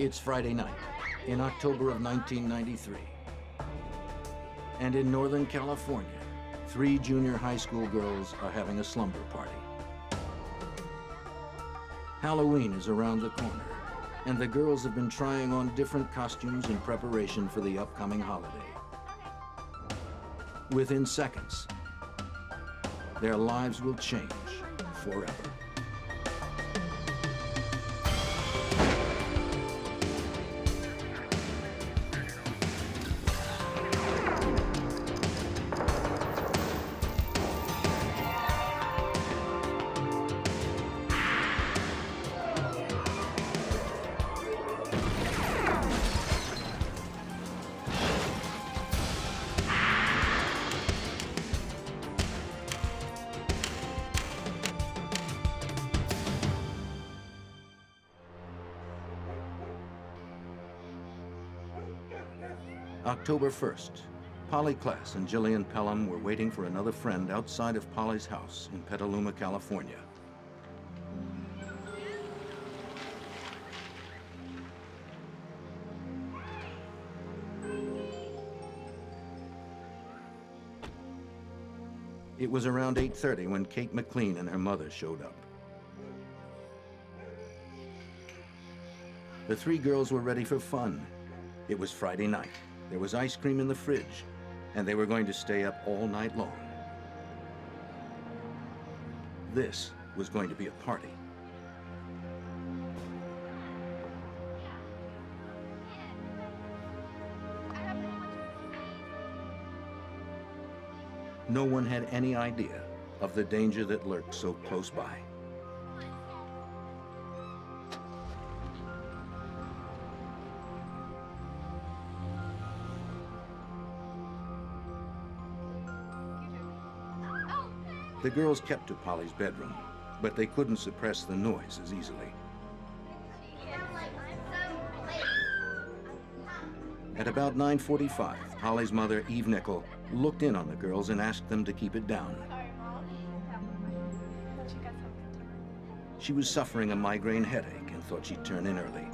It's Friday night in October of 1993. And in Northern California, 3 junior high school girls are having a slumber party. Halloween is around the corner, and the girls have been trying on different costumes in preparation for the upcoming holiday. Within seconds, their lives will change forever. October 1st, Polly Klaas and Jillian Pelham were waiting for another friend outside of Polly's house in Petaluma, California. It was around 8:30 when Kate McLean and her mother showed up. The 3 girls were ready for fun. It was Friday night. There was ice cream in the fridge, and they were going to stay up all night long. This was going to be a party. No one had any idea of the danger that lurked so close by. The girls kept to Polly's bedroom, but they couldn't suppress the noise as easily. At about 9:45, Polly's mother, Eve Nickel, looked in on the girls and asked them to keep it down. She was suffering a migraine headache and thought she'd turn in early.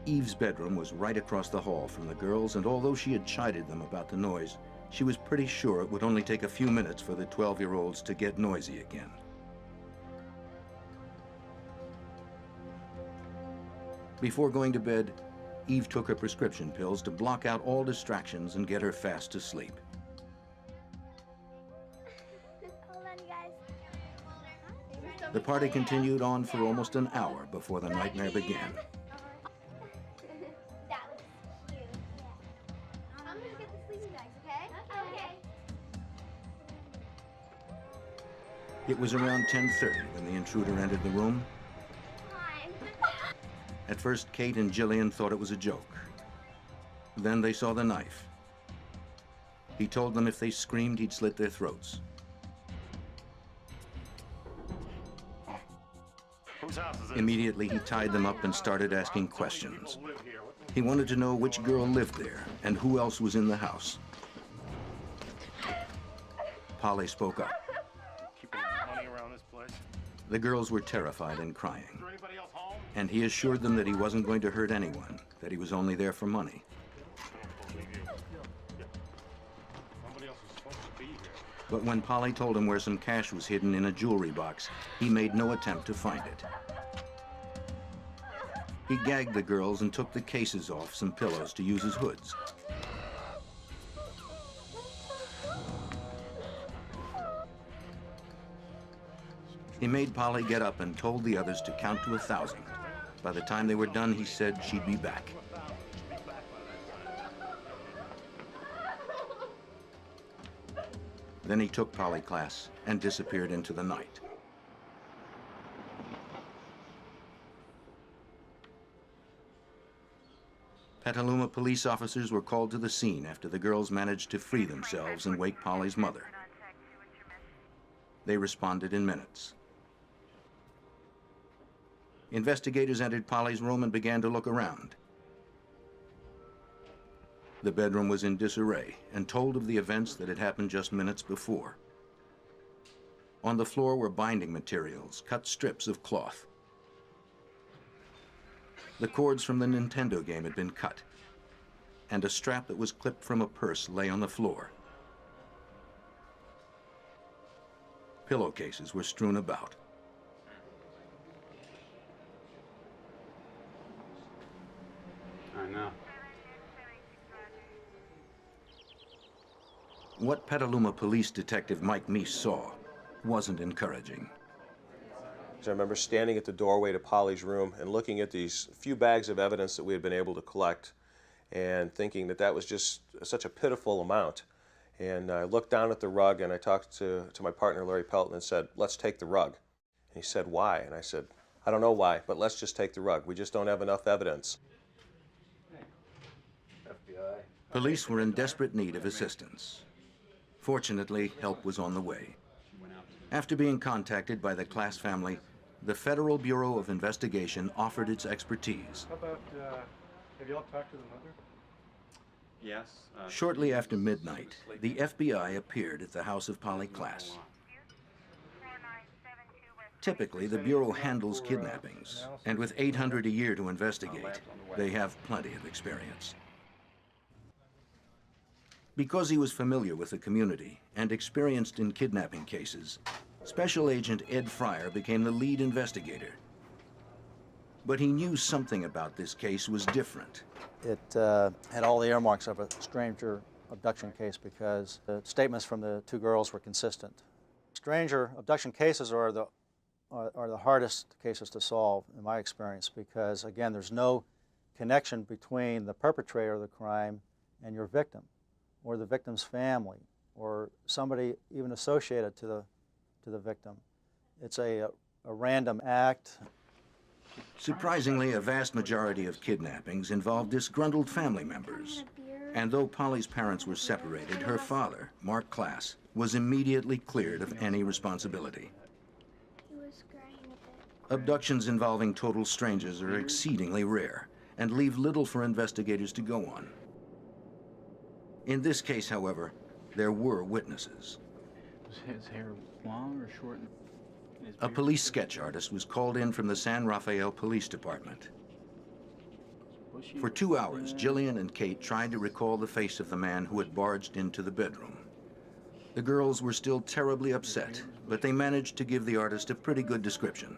Eve's bedroom was right across the hall from the girls, and although she had chided them about the noise, she was pretty sure it would only take a few minutes for the 12-year-olds to get noisy again. Before going to bed, Eve took her prescription pills to block out all distractions and get her fast to sleep. The party continued on for almost an hour before the nightmare began. It was around 10:30 when the intruder entered the room. At first, Kate and Jillian thought it was a joke. Then they saw the knife. He told them if they screamed, he'd slit their throats. Immediately, he tied them up and started asking questions. He wanted to know which girl lived there and who else was in the house. Polly spoke up. The girls were terrified and crying, and he assured them that he wasn't going to hurt anyone, that he was only there for money. But when Polly told him where some cash was hidden in a jewelry box, he made no attempt to find it. He gagged the girls and took the cases off some pillows to use as hoods. He made Polly get up and told the others to count to 1,000. By the time they were done, he said she'd be back. Then he took Polly Klaas and disappeared into the night. Petaluma police officers were called to the scene after the girls managed to free themselves and wake Polly's mother. They responded in minutes. Investigators entered Polly's room and began to look around. The bedroom was in disarray and told of the events that had happened just minutes before. On the floor were binding materials, cut strips of cloth. The cords from the Nintendo game had been cut, and a strap that was clipped from a purse lay on the floor. Pillowcases were strewn about. I know. What Petaluma Police Detective Mike Meese saw wasn't encouraging. I remember standing at the doorway to Polly's room and looking at these few bags of evidence that we had been able to collect and thinking that that was just such a pitiful amount. And I looked down at the rug and I talked to my partner, Larry Pelton, and said, "Let's take the rug." And he said, "Why?" And I said, "I don't know why, but let's just take the rug. We just don't have enough evidence." FBI. Police were in desperate need of assistance. Fortunately, help was on the way. After being contacted by the Klaas family, the Federal Bureau of Investigation offered its expertise. How about, have you all talked to the mother? Yes. Shortly after midnight, the FBI appeared at the house of Polly Klaas. Typically, the Bureau handles kidnappings, and with $800 a year to investigate, they have plenty of experience. Because he was familiar with the community and experienced in kidnapping cases, Special Agent Ed Fryer became the lead investigator. But he knew something about this case was different. It had all the earmarks of a stranger abduction case because the statements from the two girls were consistent. Stranger abduction cases are the hardest cases to solve, in my experience, because, again, there's no connection between the perpetrator of the crime and your victim, or the victim's family, or somebody even associated to the victim. It's a random act. Surprisingly, a vast majority of kidnappings involved disgruntled family members. And though Polly's parents were separated, her father, Mark Klaas, was immediately cleared of any responsibility. Abductions involving total strangers are exceedingly rare and leave little for investigators to go on. In this case, however, there were witnesses. Was his hair long or short? A police sketch artist was called in from the San Rafael Police Department. For 2 hours, Jillian and Kate tried to recall the face of the man who had barged into the bedroom. The girls were still terribly upset, but they managed to give the artist a pretty good description.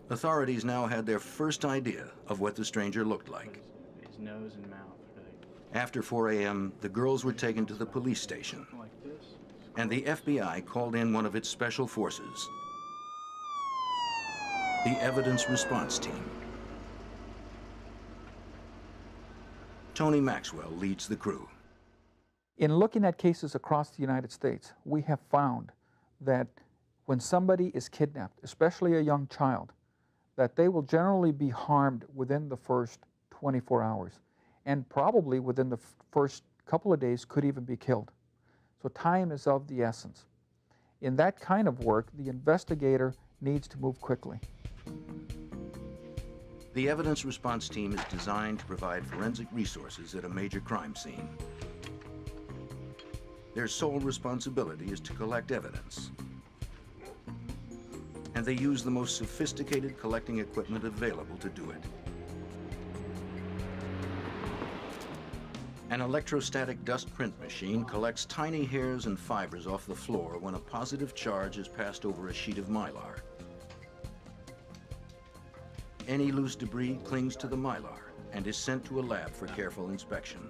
Authorities now had their first idea of what the stranger looked like. His nose and mouth. After 4 a.m., the girls were taken to the police station, and the FBI called in one of its special forces, the Evidence Response Team. Tony Maxwell leads the crew. In looking at cases across the United States, we have found that when somebody is kidnapped, especially a young child, that they will generally be harmed within the first 24 hours. And probably within the first couple of days could even be killed. So time is of the essence. In that kind of work, the investigator needs to move quickly. The Evidence Response Team is designed to provide forensic resources at a major crime scene. Their sole responsibility is to collect evidence. And they use the most sophisticated collecting equipment available to do it. An electrostatic dust print machine collects tiny hairs and fibers off the floor when a positive charge is passed over a sheet of mylar. Any loose debris clings to the mylar and is sent to a lab for careful inspection.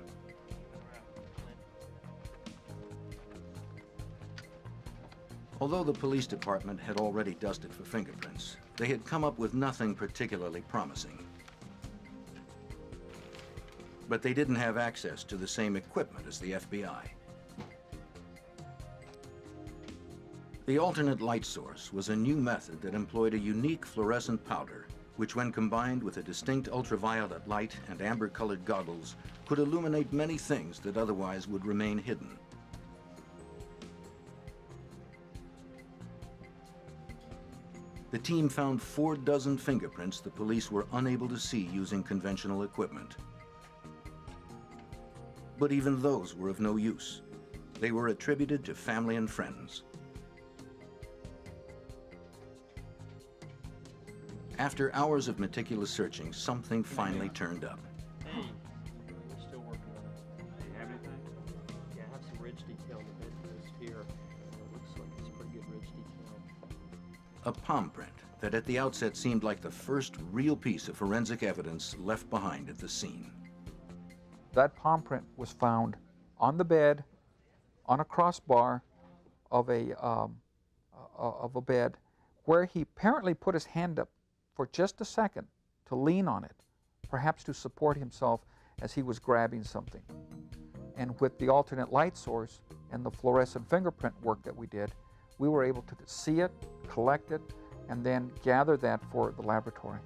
Although the police department had already dusted for fingerprints, they had come up with nothing particularly promising. But they didn't have access to the same equipment as the FBI. The alternate light source was a new method that employed a unique fluorescent powder, which when combined with a distinct ultraviolet light and amber-colored goggles, could illuminate many things that otherwise would remain hidden. The team found 4 dozen fingerprints the police were unable to see using conventional equipment. But even those were of no use. They were attributed to family and friends. After hours of meticulous searching, something finally turned up. We're still working on it. Do you have anything? Yeah, I have some ridge detail on the bedpost here. It looks like it's pretty good ridge detail. A palm print that at the outset seemed like the first real piece of forensic evidence left behind at the scene. That palm print was found on the bed, on a crossbar of a bed, where he apparently put his hand up for just a second to lean on it, perhaps to support himself as he was grabbing something. And with the alternate light source and the fluorescent fingerprint work that we did, we were able to see it, collect it, and then gather that for the laboratory.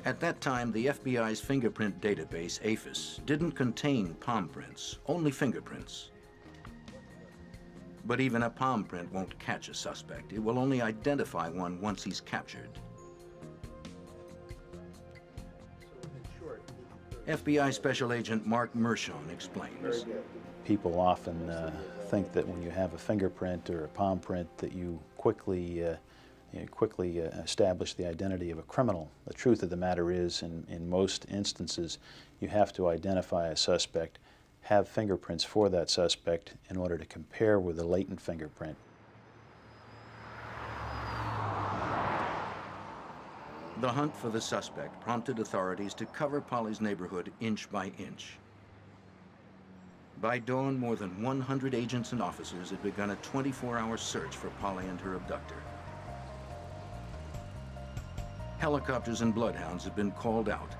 At that time, the FBI's fingerprint database, AFIS, didn't contain palm prints, only fingerprints. But even a palm print won't catch a suspect. It will only identify one once he's captured. FBI Special Agent Mark Mershon explains. People often think that when you have a fingerprint or a palm print that you quickly establish the identity of a criminal. The truth of the matter is, in most instances, you have to identify a suspect, have fingerprints for that suspect in order to compare with a latent fingerprint. The hunt for the suspect prompted authorities to cover Polly's neighborhood inch by inch. By dawn, more than 100 agents and officers had begun a 24-hour search for Polly and her abductor. Helicopters and bloodhounds had been called out,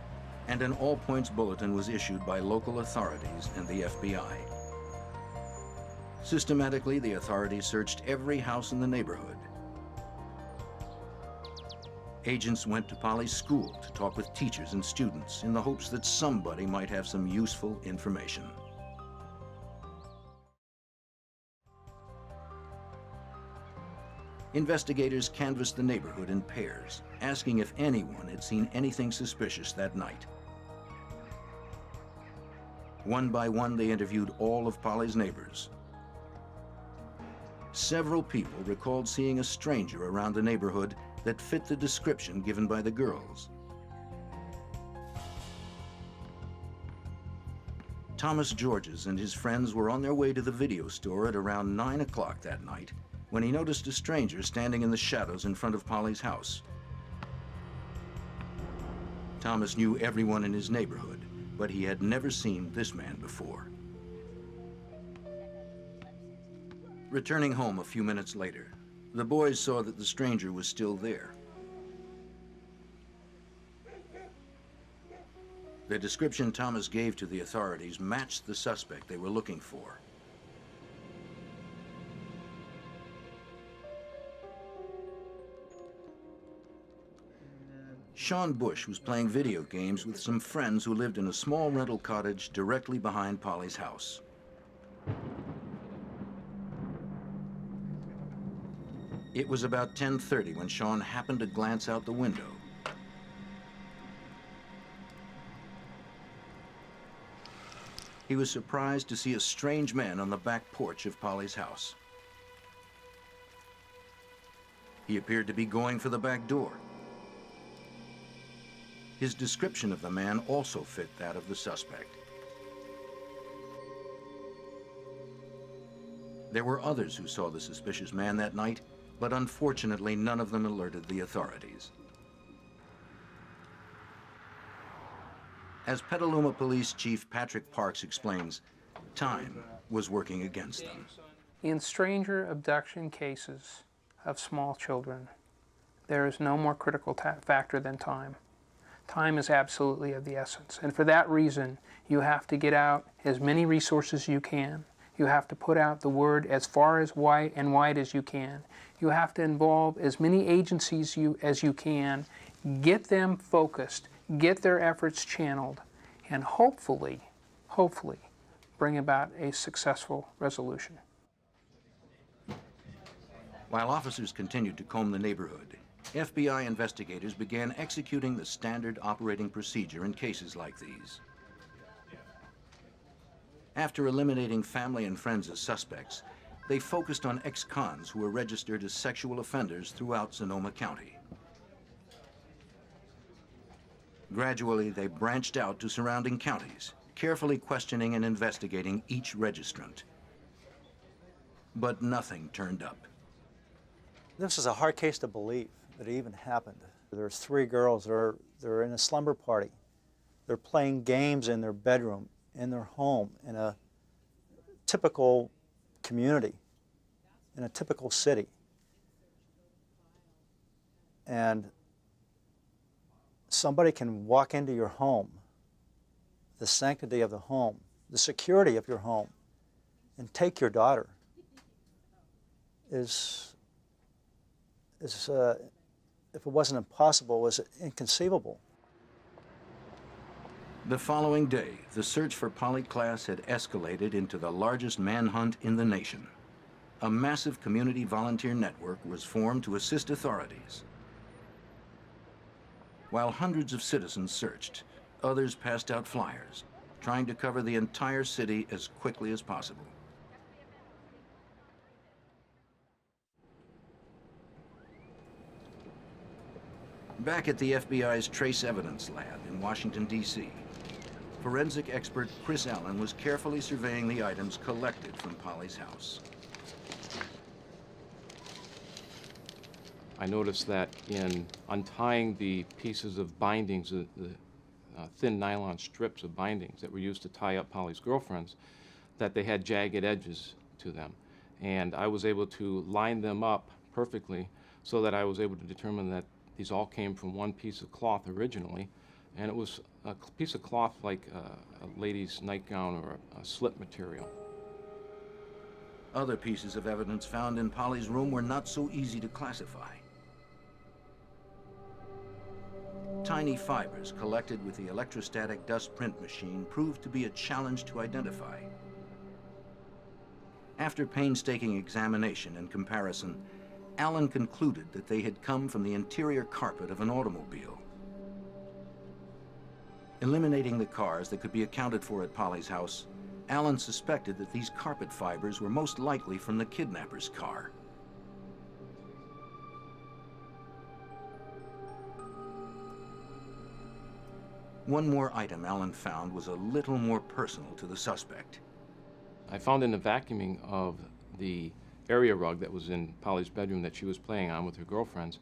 and an all-points bulletin was issued by local authorities and the FBI. Systematically, the authorities searched every house in the neighborhood. Agents went to Polly's school to talk with teachers and students in the hopes that somebody might have some useful information. Investigators canvassed the neighborhood in pairs, asking if anyone had seen anything suspicious that night. One by one, they interviewed all of Polly's neighbors. Several people recalled seeing a stranger around the neighborhood that fit the description given by the girls. Thomas Georges and his friends were on their way to the video store at around 9 o'clock that night when he noticed a stranger standing in the shadows in front of Polly's house. Thomas knew everyone in his neighborhood, but he had never seen this man before. Returning home a few minutes later, the boys saw that the stranger was still there. The description Thomas gave to the authorities matched the suspect they were looking for. Sean Bush was playing video games with some friends who lived in a small rental cottage directly behind Polly's house. It was about 10:30 when Sean happened to glance out the window. He was surprised to see a strange man on the back porch of Polly's house. He appeared to be going for the back door. His description of the man also fit that of the suspect. There were others who saw the suspicious man that night, but unfortunately none of them alerted the authorities. As Petaluma Police Chief Patrick Parks explains, time was working against them. In stranger abduction cases of small children, there is no more critical factor than time. Time is absolutely of the essence, and for that reason, you have to get out as many resources as you can. You have to put out the word as far as wide as you can. You have to involve as many agencies as you can, get them focused, get their efforts channeled, and hopefully, bring about a successful resolution. While officers continued to comb the neighborhood, FBI investigators began executing the standard operating procedure in cases like these. After eliminating family and friends as suspects, they focused on ex-cons who were registered as sexual offenders throughout Sonoma County. Gradually, they branched out to surrounding counties, carefully questioning and investigating each registrant. But nothing turned up. This is a hard case to believe that it even happened. There's 3 girls, they're in a slumber party. They're playing games in their bedroom, in their home, in a typical community, in a typical city. And somebody can walk into your home, the sanctity of the home, the security of your home, and take your daughter is if it wasn't impossible, was inconceivable. The following day, the search for Polly Klaas had escalated into the largest manhunt in the nation. A massive community volunteer network was formed to assist authorities. While hundreds of citizens searched, others passed out flyers, trying to cover the entire city as quickly as possible. Back at the FBI's Trace Evidence Lab in Washington, D.C., forensic expert Chris Allen was carefully surveying the items collected from Polly's house. I noticed that in untying the pieces of bindings, the thin nylon strips of bindings that were used to tie up Polly's girlfriends, that they had jagged edges to them. And I was able to line them up perfectly so that I was able to determine that these all came from one piece of cloth originally, and it was a piece of cloth like a lady's nightgown or a slip material. Other pieces of evidence found in Polly's room were not so easy to classify. Tiny fibers collected with the electrostatic dust print machine proved to be a challenge to identify. After painstaking examination and comparison, Allen concluded that they had come from the interior carpet of an automobile. Eliminating the cars that could be accounted for at Polly's house, Allen suspected that these carpet fibers were most likely from the kidnapper's car. One more item Allen found was a little more personal to the suspect. I found in the vacuuming of the area rug that was in Polly's bedroom that she was playing on with her girlfriends,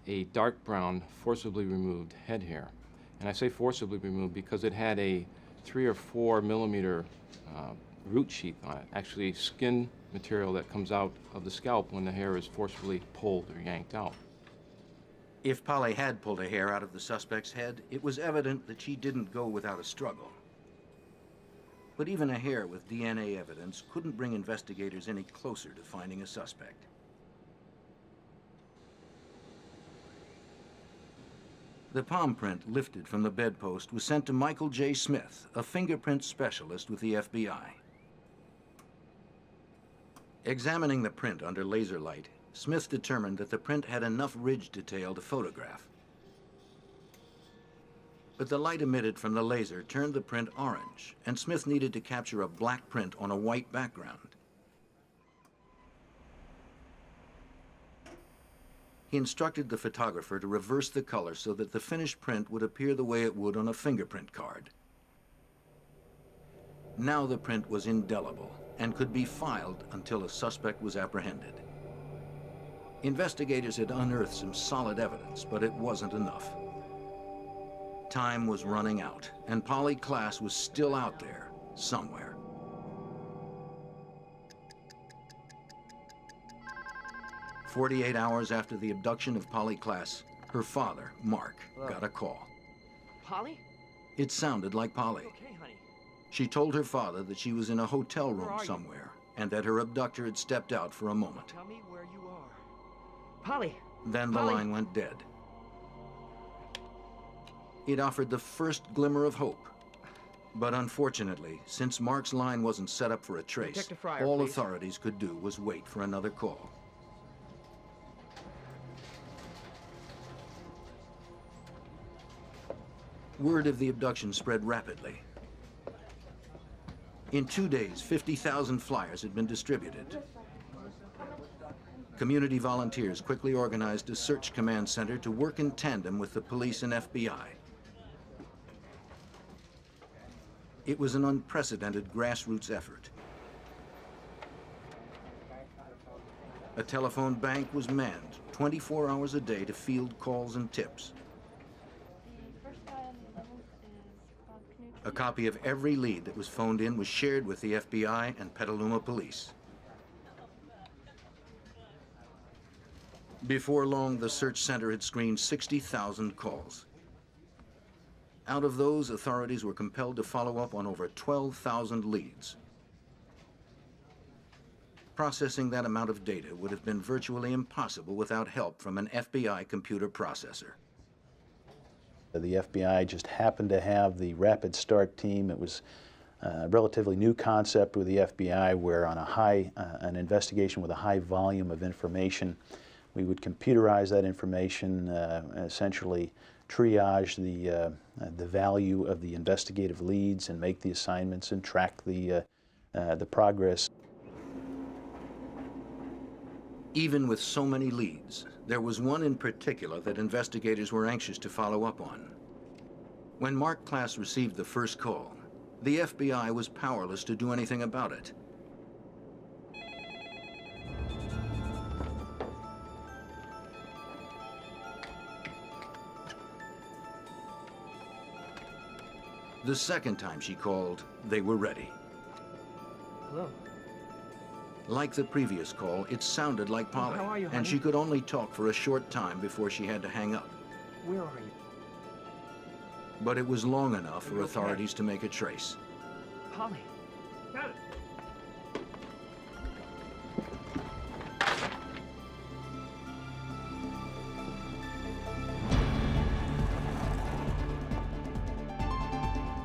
a dark brown, forcibly removed head hair. And I say forcibly removed because it had a 3 or 4 millimeter root sheath on it, actually skin material that comes out of the scalp when the hair is forcibly pulled or yanked out. If Polly had pulled a hair out of the suspect's head, it was evident that she didn't go without a struggle. But even a hair with DNA evidence couldn't bring investigators any closer to finding a suspect. The palm print lifted from the bedpost was sent to Michael J. Smith, a fingerprint specialist with the FBI. Examining the print under laser light, Smith determined that the print had enough ridge detail to photograph. But the light emitted from the laser turned the print orange, and Smith needed to capture a black print on a white background. He instructed the photographer to reverse the color so that the finished print would appear the way it would on a fingerprint card. Now the print was indelible and could be filed until a suspect was apprehended. Investigators had unearthed some solid evidence, but it wasn't enough. Time was running out, and Polly Klaas was still out there, somewhere. "48 hours after the abduction of Polly Klaas, her father, Mark, got a call. Polly? It sounded like Polly. Okay, honey. She told her father that she was in a hotel room somewhere, and that her abductor had stepped out for a moment. Tell me where you are. Polly! Then the Polly! line went dead. It offered the first glimmer of hope. But unfortunately, since Mark's line wasn't set up for a trace, Detective Fryer, all please. authorities could do was wait for another call. Word of the abduction spread rapidly. In 2 days, 50,000 flyers had been distributed. Community volunteers quickly organized a search command center to work in tandem with the police and FBI. It was an unprecedented grassroots effort. A telephone bank was manned 24 hours a day to field calls and tips. A copy of every lead that was phoned in was shared with the FBI and Petaluma police. Before long, the search center had screened 60,000 calls. Out of those, authorities were compelled to follow up on over 12,000 leads. Processing that amount of data would have been virtually impossible without help from an FBI computer processor. The FBI just happened to have the Rapid Start team. It was a relatively new concept with the FBI, where on an investigation with a high volume of information, we would computerize that information, essentially triage the value of the investigative leads and make the assignments and track the progress. Even with so many leads, there was one in particular that investigators were anxious to follow up on. When Mark Klaas received the first call, the FBI was powerless to do anything about it. The second time she called, they were ready. Hello. Like the previous call, it sounded like Polly, how are you, and honey? she could only talk for a short time before she had to hang up. Where are you? But it was long enough Are for you authorities to make a trace. Polly. Got it.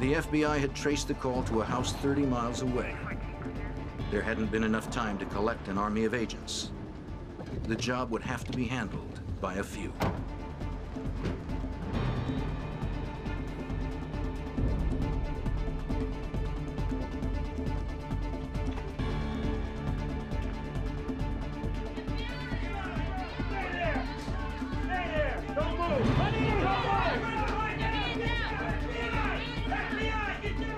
The FBI had traced the call to a house 30 miles away. There hadn't been enough time to collect an army of agents. The job would have to be handled by a few.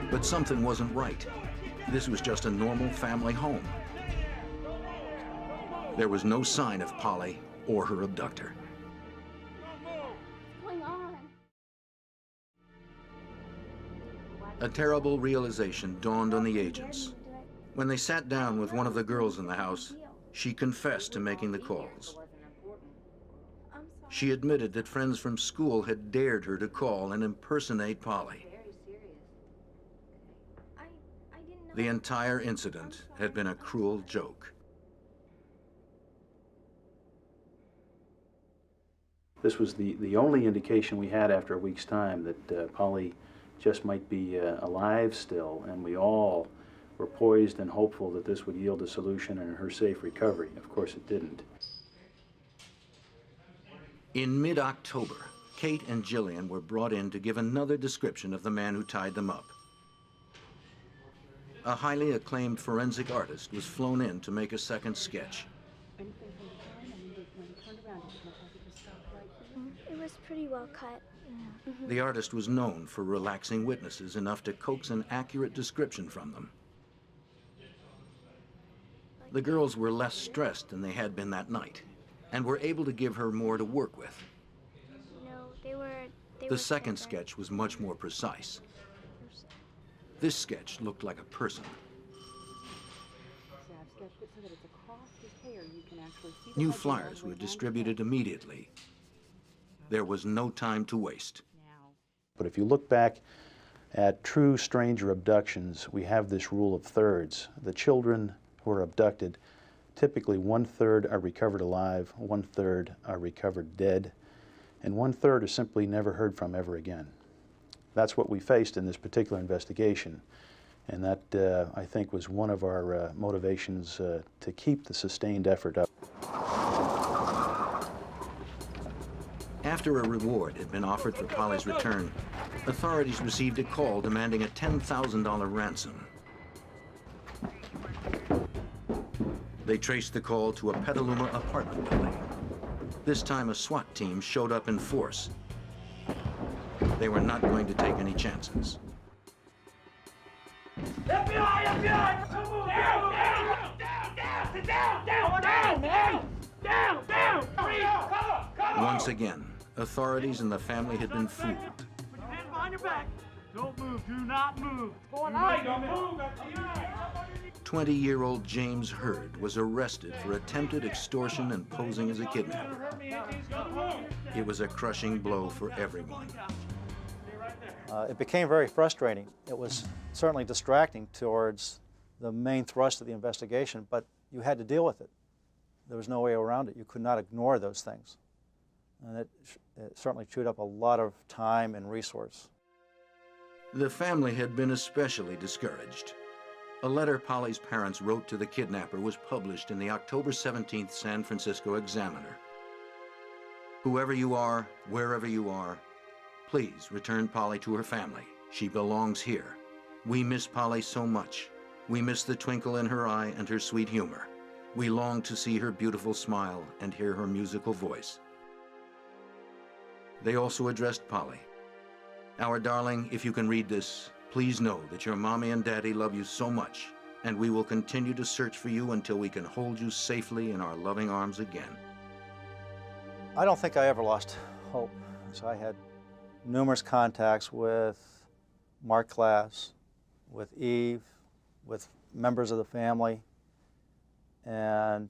But something wasn't right. This was just a normal family home. There was no sign of Polly or her abductor. What's going on? A terrible realization dawned on the agents. When they sat down with one of the girls in the house, she confessed to making the calls. She admitted that friends from school had dared her to call and impersonate Polly. The entire incident had been a cruel joke. This was the only indication we had after a week's time that Polly just might be alive still, and we all were poised and hopeful that this would yield a solution and her safe recovery. Of course, it didn't. In mid-October, Kate and Jillian were brought in to give another description of the man who tied them up. A highly acclaimed forensic artist was flown in to make a second sketch. It was pretty well cut. Yeah. The artist was known for relaxing witnesses enough to coax an accurate description from them. The girls were less stressed than they had been that night, and were able to give her more to work with. No, they were The second sketch was much more precise. This sketch looked like a person. New flyers were distributed immediately. There was no time to waste. But if you look back at true stranger abductions, we have this rule of thirds. The children who are abducted, typically 1/3 are recovered alive, 1/3 are recovered dead, and 1/3 are simply never heard from ever again. That's what we faced in this particular investigation, and that, I think, was one of our motivations to keep the sustained effort up. After a reward had been offered for Polly's return, authorities received a call demanding a $10,000 ransom. They traced the call to a Petaluma apartment building. This time a SWAT team showed up in force. They were not going to take any chances. FBI! FBI! Come on! Down! Down! Down! Down! Sit down! Down! Down! Down! Down! Down! Freeze! Cover! Once again, authorities and the family had been fooled. Put your hands behind your back. Don't move. Do not move. Going on. Don't move. 20-year-old James Hurd was arrested for attempted extortion and posing as a kidnapper. It was a crushing blow for everyone. It became very frustrating. It was certainly distracting towards the main thrust of the investigation, but you had to deal with it. There was no way around it. You could not ignore those things. And it certainly chewed up a lot of time and resource. The family had been especially discouraged. A letter Polly's parents wrote to the kidnapper was published in the October 17th San Francisco Examiner. Whoever you are, wherever you are, please return Polly to her family. She belongs here. We miss Polly so much. We miss the twinkle in her eye and her sweet humor. We long to see her beautiful smile and hear her musical voice. They also addressed Polly. Our darling, if you can read this, please know that your mommy and daddy love you so much, and we will continue to search for you until we can hold you safely in our loving arms again. I don't think I ever lost hope. So I had numerous contacts with Mark Klaas, with Eve, with members of the family, and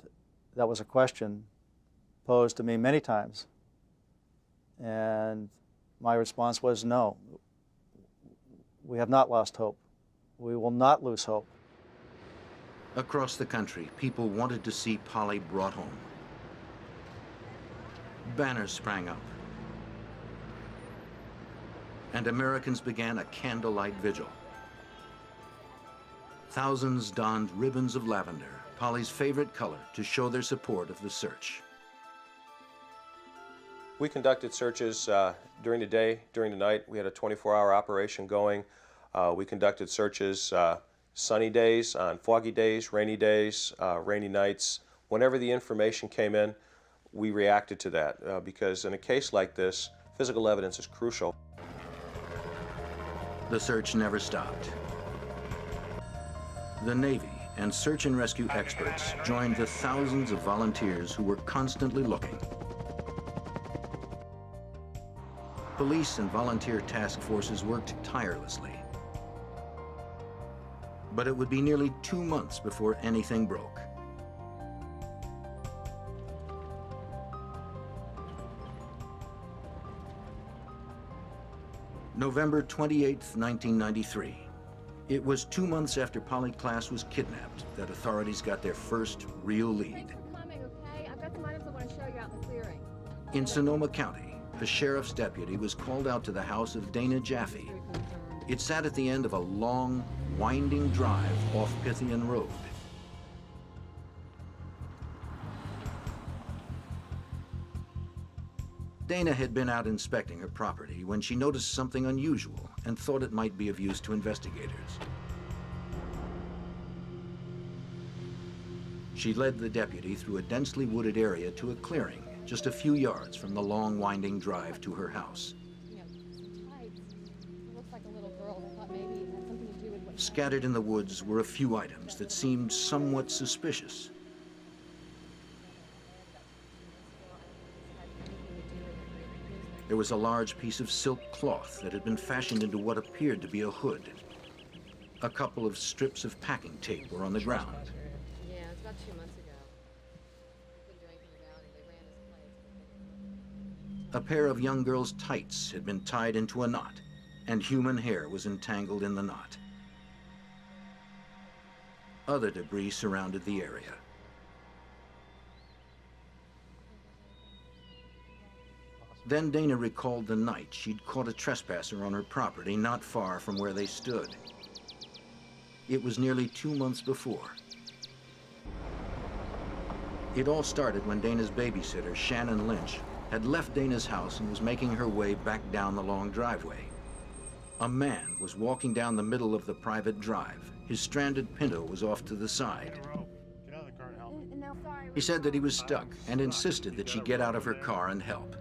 that was a question posed to me many times. And my response was no. We have not lost hope. We will not lose hope. Across the country, people wanted to see Polly brought home. Banners sprang up, and Americans began a candlelight vigil. Thousands donned ribbons of lavender, Polly's favorite color, to show their support of the search. We conducted searches during the day, during the night. We had a 24-hour operation going. We conducted searches sunny days, on foggy days, rainy nights. Whenever the information came in, we reacted to that because in a case like this, physical evidence is crucial. The search never stopped. The Navy and search and rescue experts joined the thousands of volunteers who were constantly looking. Police and volunteer task forces worked tirelessly. But it would be nearly 2 months before anything broke. November 28th, 1993. It was 2 months after Polly Klaas was kidnapped that authorities got their first real lead. Thanks for coming, okay? I've got some items I want to show you out in the clearing. In Sonoma County, a sheriff's deputy was called out to the house of Dana Jaffe. It sat at the end of a long, winding drive off Pythian Road. Dana had been out inspecting her property when she noticed something unusual and thought it might be of use to investigators. She led the deputy through a densely wooded area to a clearing just a few yards from the long, winding drive to her house. Scattered in the woods were a few items that seemed somewhat suspicious. There was a large piece of silk cloth that had been fashioned into what appeared to be a hood. A couple of strips of packing tape were on the ground. Yeah, it's about 2 months ago. Couldn't do anything about it. They ran his place. A pair of young girl's tights had been tied into a knot, and human hair was entangled in the knot. Other debris surrounded the area. Then Dana recalled the night she'd caught a trespasser on her property not far from where they stood. It was nearly 2 months before. It all started when Dana's babysitter, Shannon Lynch, had left Dana's house and was making her way back down the long driveway. A man was walking down the middle of the private drive. His stranded Pinto was off to the side. Get out of the car and help me. He said that he was stuck and insisted that she get out of her car and help.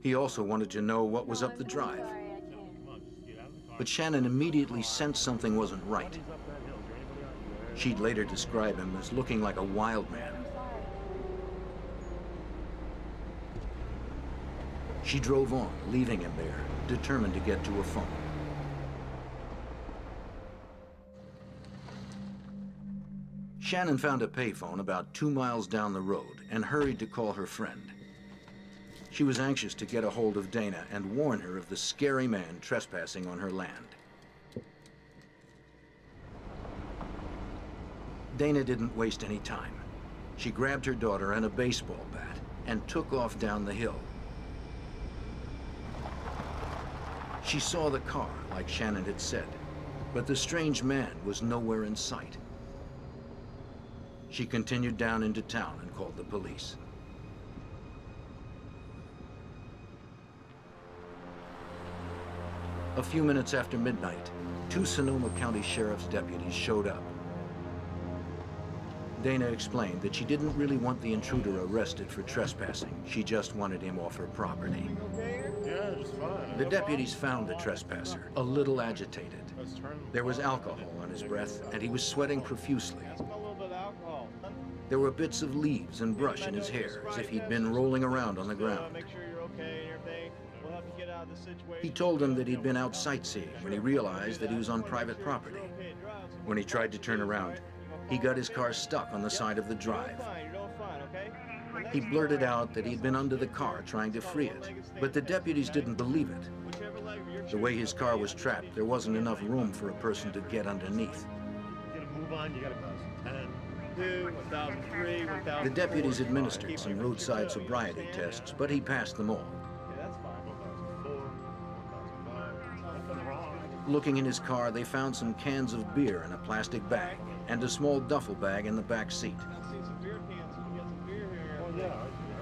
He also wanted to know what was up the drive. But Shannon immediately sensed something wasn't right. She'd later describe him as looking like a wild man. She drove on, leaving him there, determined to get to a phone. Shannon found a payphone about 2 miles down the road and hurried to call her friend. She was anxious to get a hold of Dana and warn her of the scary man trespassing on her land. Dana didn't waste any time. She grabbed her daughter and a baseball bat and took off down the hill. She saw the car, like Shannon had said, but the strange man was nowhere in sight. She continued down into town and called the police. A few minutes after midnight, 2 Sonoma County Sheriff's deputies showed up. Dana explained that she didn't really want the intruder arrested for trespassing. She just wanted him off her property. Yeah, just fine. The deputies found the trespasser, a little agitated. There was alcohol on his breath, and he was sweating profusely. There were bits of leaves and brush in his hair, as if he'd been rolling around on the ground. He told them that he'd been out sightseeing when he realized that he was on private property. When he tried to turn around, he got his car stuck on the side of the drive. He blurted out that he'd been under the car trying to free it, but the deputies didn't believe it. The way his car was trapped, there wasn't enough room for a person to get underneath. The deputies administered some roadside sobriety tests, but he passed them all. Looking in his car, they found some cans of beer in a plastic bag and a small duffel bag in the back seat.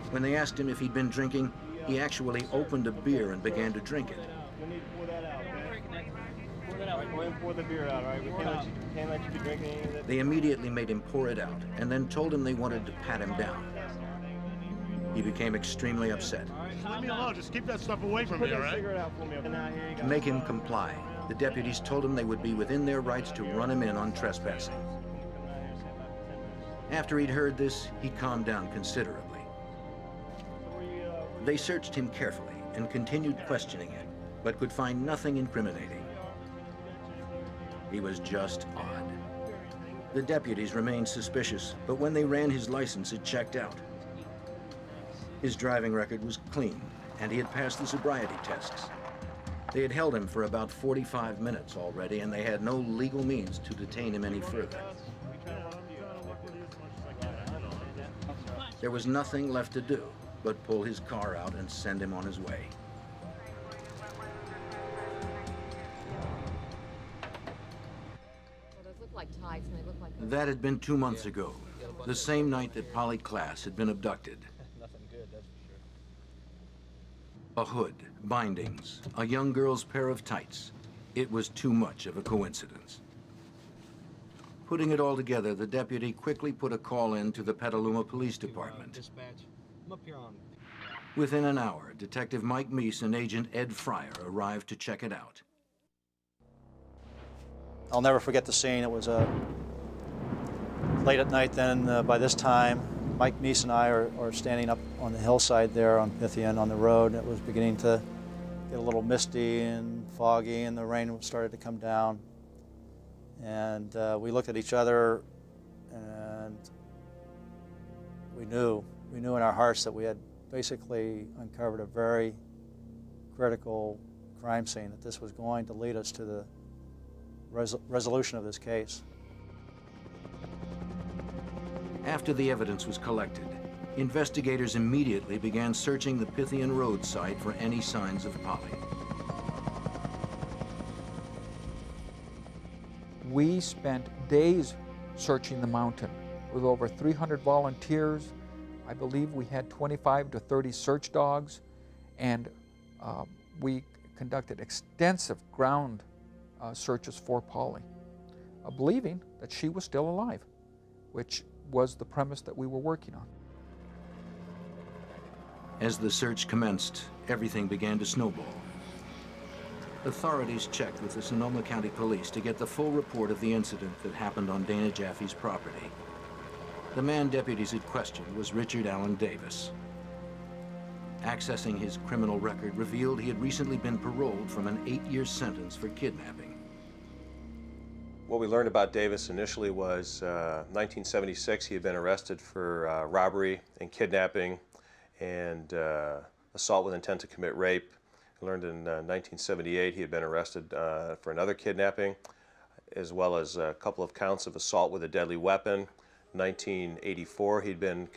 When they asked him if he'd been drinking, he actually opened a beer and began to drink it. They immediately made him pour it out and then told him they wanted to pat him down. He became extremely upset. Leave me alone. Just keep that stuff away from me, all right? To make him comply, the deputies told him they would be within their rights to run him in on trespassing. After he'd heard this, he calmed down considerably. They searched him carefully and continued questioning him, but could find nothing incriminating. He was just odd. The deputies remained suspicious, but when they ran his license, it checked out. His driving record was clean, and he had passed the sobriety tests. They had held him for about 45 minutes already, and they had no legal means to detain him any further. There was nothing left to do but pull his car out and send him on his way. Well, those look like tights, and they look like... That had been 2 months ago, the same night that Polly Klaas had been abducted. A hood, bindings, a young girl's pair of tights. It was too much of a coincidence. Putting it all together, the deputy quickly put a call in to the Petaluma Police Department. Within an hour, Detective Mike Meese and Agent Ed Fryer arrived to check it out. I'll never forget the scene. It was late at night then. By this time, Mike Meese and I are standing up on the hillside there on Pythian on the road. It was beginning to get a little misty and foggy, and the rain started to come down. And we looked at each other, and we knew in our hearts that we had basically uncovered a very critical crime scene, that this was going to lead us to the resolution of this case. After the evidence was collected, investigators immediately began searching the Pythian Road site for any signs of Polly. We spent days searching the mountain with over 300 volunteers. I believe we had 25 to 30 search dogs, and we conducted extensive ground searches for Polly, believing that she was still alive. which was the premise that we were working on. As the search commenced, everything began to snowball. Authorities checked with the Sonoma County Police to get the full report of the incident that happened on Dana Jaffe's property. The man deputies had questioned was Richard Allen Davis. Accessing his criminal record revealed he had recently been paroled from an 8-year sentence for kidnapping. What we learned about Davis initially was 1976 he had been arrested for robbery and kidnapping and assault with intent to commit rape. We learned in 1978 he had been arrested for another kidnapping, as well as a couple of counts of assault with a deadly weapon. 1984 he'd been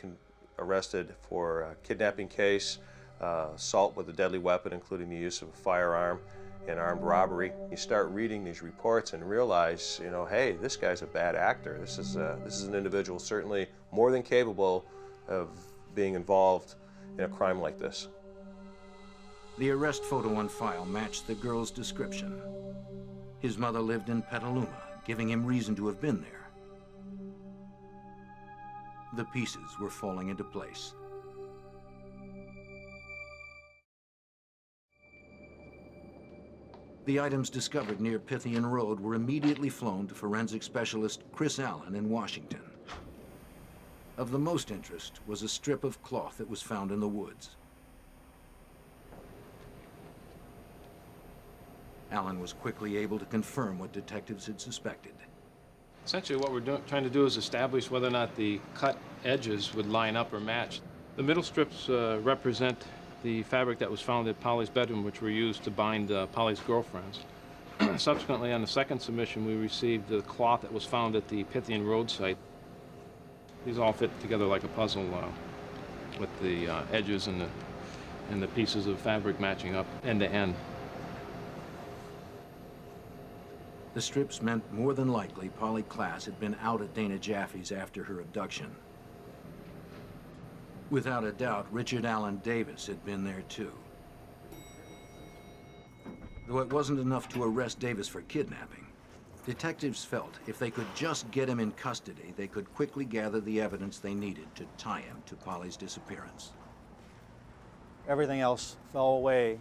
arrested for a kidnapping case, assault with a deadly weapon, including the use of a firearm, and armed robbery. You start reading these reports and realize, you know, hey, this guy's a bad actor. This is an individual certainly more than capable of being involved in a crime like this. The arrest photo on file matched the girl's description. His mother lived in Petaluma, giving him reason to have been there. The pieces were falling into place. The items discovered near Pythian Road were immediately flown to forensic specialist Chris Allen in Washington. Of the most interest was a strip of cloth that was found in the woods. Allen was quickly able to confirm what detectives had suspected. Essentially what we're trying to do is establish whether or not the cut edges would line up or match. The middle strips represent the fabric that was found at Polly's bedroom, which were used to bind Polly's girlfriends. Subsequently, on the second submission, we received the cloth that was found at the Pythian Road site. These all fit together like a puzzle with the edges and the pieces of fabric matching up end to end. The strips meant more than likely Polly Klaas had been out at Dana Jaffe's after her abduction. Without a doubt, Richard Allen Davis had been there too. Though it wasn't enough to arrest Davis for kidnapping, detectives felt if they could just get him in custody, they could quickly gather the evidence they needed to tie him to Polly's disappearance. Everything else fell away,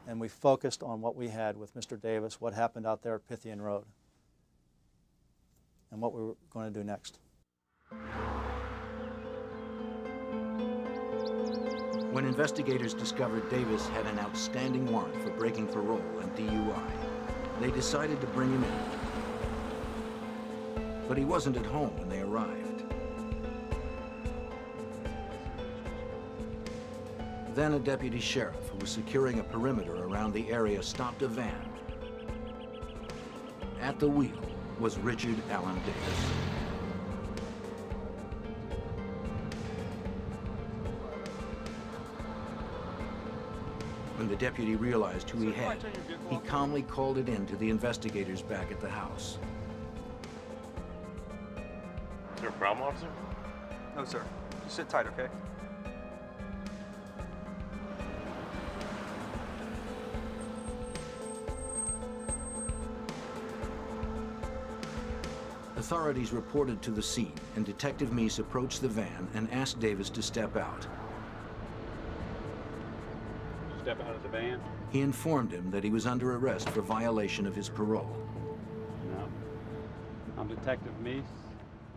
and we focused on what we had with Mr. Davis, what happened out there at Pythian Road, and what we were going to do next. When investigators discovered Davis had an outstanding warrant for breaking parole and DUI, they decided to bring him in. But he wasn't at home when they arrived. Then a deputy sheriff who was securing a perimeter around the area stopped a van. At the wheel was Richard Allen Davis. When the deputy realized who he had, he calmly called it in to the investigators back at the house. Is there a problem, officer? No, sir. Just sit tight, okay? Authorities reported to the scene, and Detective Meese approached the van and asked Davis to step out. Step out of the van? He informed him that he was under arrest for violation of his parole. No. I'm Detective Meese.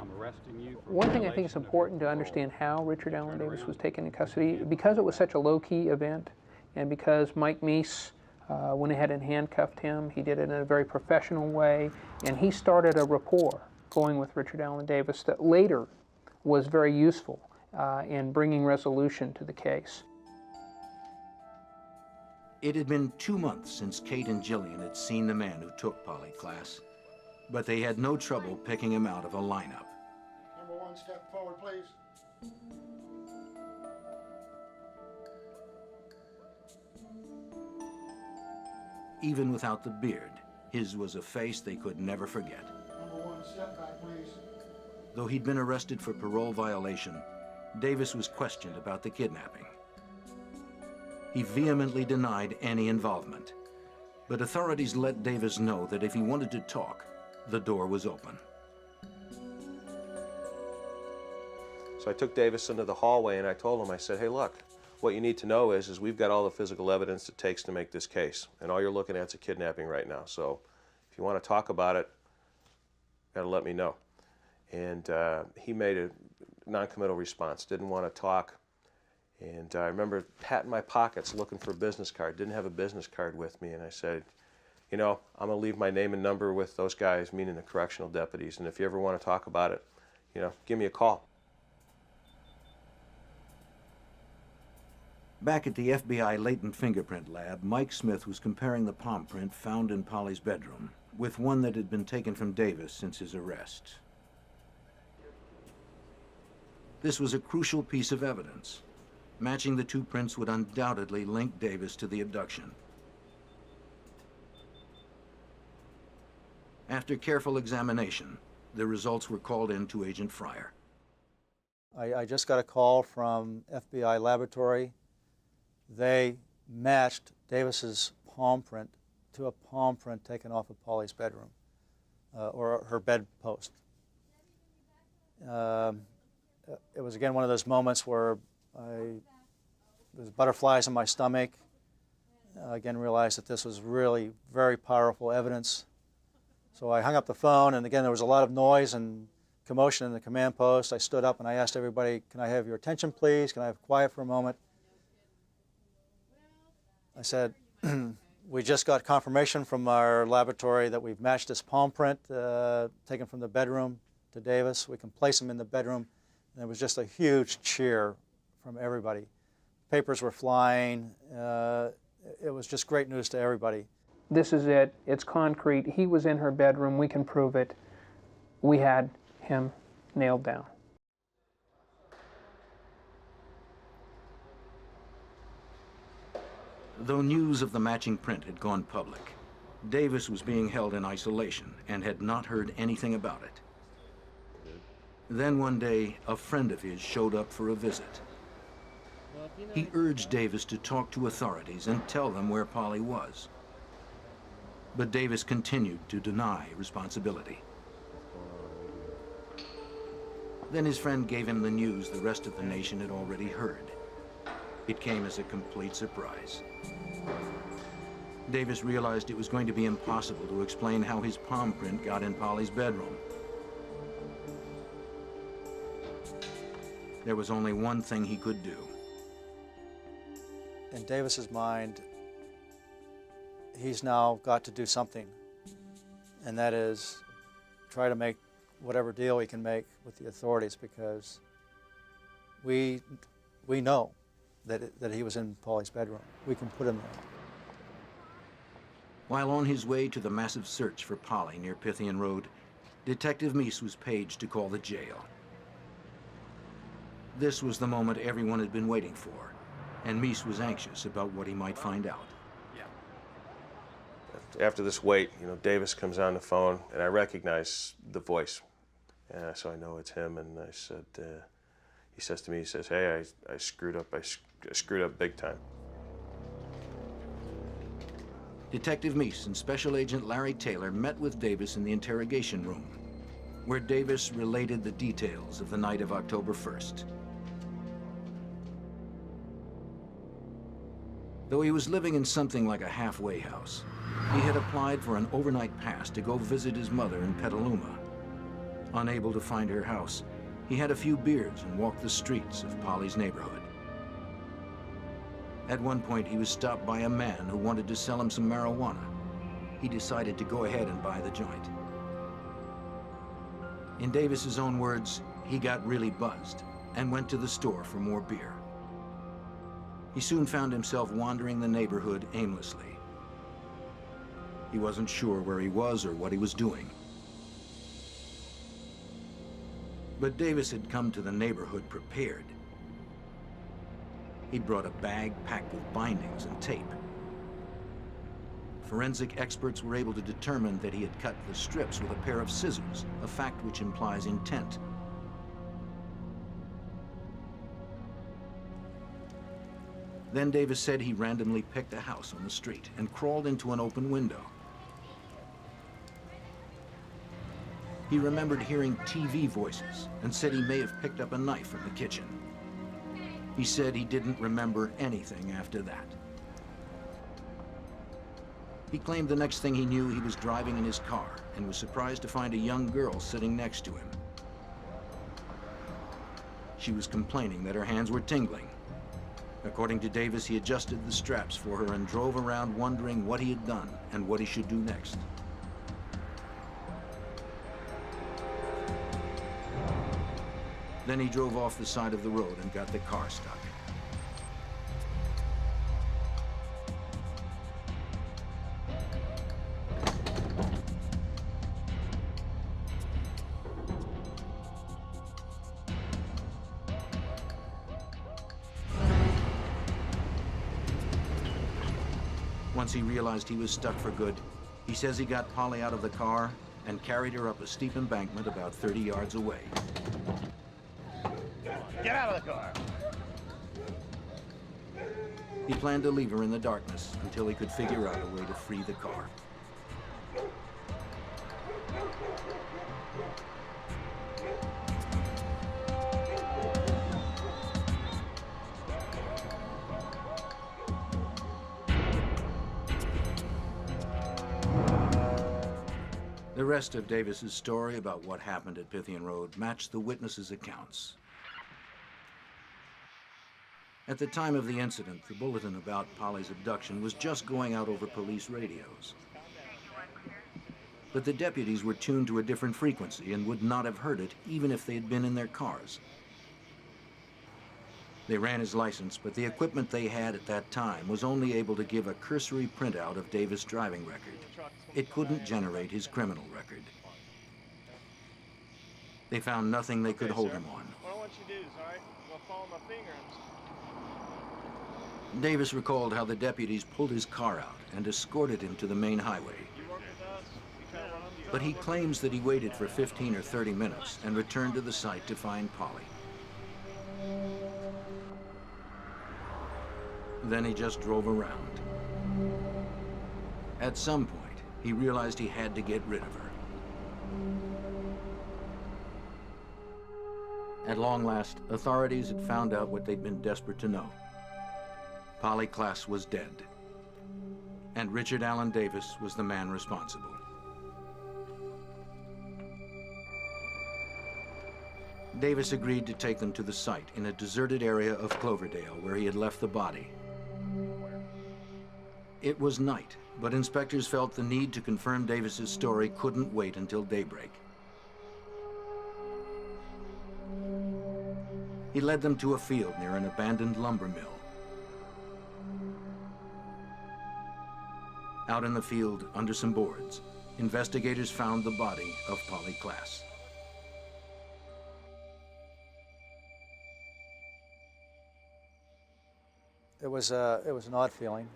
I'm arresting you for One thing I think it's important to understand how Richard Allen Davis was taken in custody, because it was such a low-key event, and because Mike Meese went ahead and handcuffed him. He did it in a very professional way, and he started a rapport going with Richard Allen Davis that later was very useful in bringing resolution to the case. It had been 2 months since Kate and Jillian had seen the man who took Polly Klaas, but they had no trouble picking him out of a lineup. Number one, step forward, please. Even without the beard, his was a face they could never forget. Number one, step back, please. Though he'd been arrested for parole violation, Davis was questioned about the kidnapping. He vehemently denied any involvement, but authorities let Davis know that if he wanted to talk, the door was open. So I took Davis into the hallway and I told him, I said, hey, look, what you need to know is we've got all the physical evidence it takes to make this case. And all you're looking at is a kidnapping right now. So if you want to talk about it, you got to let me know. And he made a non-committal response, didn't want to talk. And I remember patting my pockets looking for a business card, didn't have a business card with me. And I said, you know, I'm going to leave my name and number with those guys, meaning the correctional deputies. And if you ever want to talk about it, you know, give me a call. Back at the FBI latent fingerprint lab, Mike Smith was comparing the palm print found in Polly's bedroom with one that had been taken from Davis since his arrest. This was a crucial piece of evidence. Matching the two prints would undoubtedly link Davis to the abduction. After careful examination, the results were called in to Agent Fryer. I just got a call from FBI laboratory. They matched Davis's palm print to a palm print taken off of Polly's bedroom, or her bedpost. It was again one of those moments where there's butterflies in my stomach. Again, realized that this was really very powerful evidence. So I hung up the phone, and again there was a lot of noise and commotion in the command post. I stood up and I asked everybody, "Can I have your attention, please? Can I have quiet for a moment?" I said, we just got confirmation from our laboratory that we've matched this palm print taken from the bedroom to Davis. We can place him in the bedroom. And there was just a huge cheer from everybody. Papers were flying. It was just great news to everybody. This is it. It's concrete. He was in her bedroom. We can prove it. We had him nailed down. Though news of the matching print had gone public, Davis was being held in isolation and had not heard anything about it. Then one day, a friend of his showed up for a visit. He urged Davis to talk to authorities and tell them where Polly was. But Davis continued to deny responsibility. Then his friend gave him the news the rest of the nation had already heard. It came as a complete surprise. Davis realized it was going to be impossible to explain how his palm print got in Polly's bedroom. There was only one thing he could do. In Davis's mind, he's now got to do something, and that is try to make whatever deal he can make with the authorities, because we know that he was in Polly's bedroom. We can put him there. While on his way to the massive search for Polly near Pythian Road, Detective Meese was paged to call the jail. This was the moment everyone had been waiting for, and Meese was anxious about what he might find out. After this wait, you know, Davis comes on the phone, and I recognize the voice. So I know it's him, and I said, he says to me, he says, "Hey, I screwed up. I screwed up big time." Detective Meese and Special Agent Larry Taylor met with Davis in the interrogation room, where Davis related the details of the night of October 1st. Though he was living in something like a halfway house, he had applied for an overnight pass to go visit his mother in Petaluma. Unable to find her house, he had a few beers and walked the streets of Polly's neighborhood. At one point, he was stopped by a man who wanted to sell him some marijuana. He decided to go ahead and buy the joint. In Davis's own words, he got really buzzed and went to the store for more beer. He soon found himself wandering the neighborhood aimlessly. He wasn't sure where he was or what he was doing. But Davis had come to the neighborhood prepared. He'd brought a bag packed with bindings and tape. Forensic experts were able to determine that he had cut the strips with a pair of scissors, a fact which implies intent. Then Davis said he randomly picked a house on the street and crawled into an open window. He remembered hearing TV voices and said he may have picked up a knife from the kitchen. He said he didn't remember anything after that. He claimed the next thing he knew, he was driving in his car and was surprised to find a young girl sitting next to him. She was complaining that her hands were tingling. According to Davis, he adjusted the straps for her and drove around wondering what he had done and what he should do next. Then he drove off the side of the road and got the car stuck. Once he realized he was stuck for good, he says he got Polly out of the car and carried her up a steep embankment about 30 yards away. Get out of the car! He planned to leave her in the darkness until he could figure out a way to free the car. The rest of Davis's story about what happened at Pythian Road matched the witnesses' accounts. At the time of the incident, the bulletin about Polly's abduction was just going out over police radios. But the deputies were tuned to a different frequency and would not have heard it even if they had been in their cars. They ran his license, but the equipment they had at that time was only able to give a cursory printout of Davis' driving record. It couldn't generate his criminal record. They found nothing they could hold him on. What I want you to do is, all right, I'm gonna follow my finger. Davis recalled how the deputies pulled his car out and escorted him to the main highway. But he claims that he waited for 15 or 30 minutes and returned to the site to find Polly. Then he just drove around. At some point, he realized he had to get rid of her. At long last, authorities had found out what they'd been desperate to know. Polly Klaas was dead, and Richard Allen Davis was the man responsible. Davis agreed to take them to the site in a deserted area of Cloverdale where he had left the body. It was night, but inspectors felt the need to confirm Davis's story couldn't wait until daybreak. He led them to a field near an abandoned lumber mill. Out in the field, under some boards, investigators found the body of Polly Klaas. It was an odd feeling.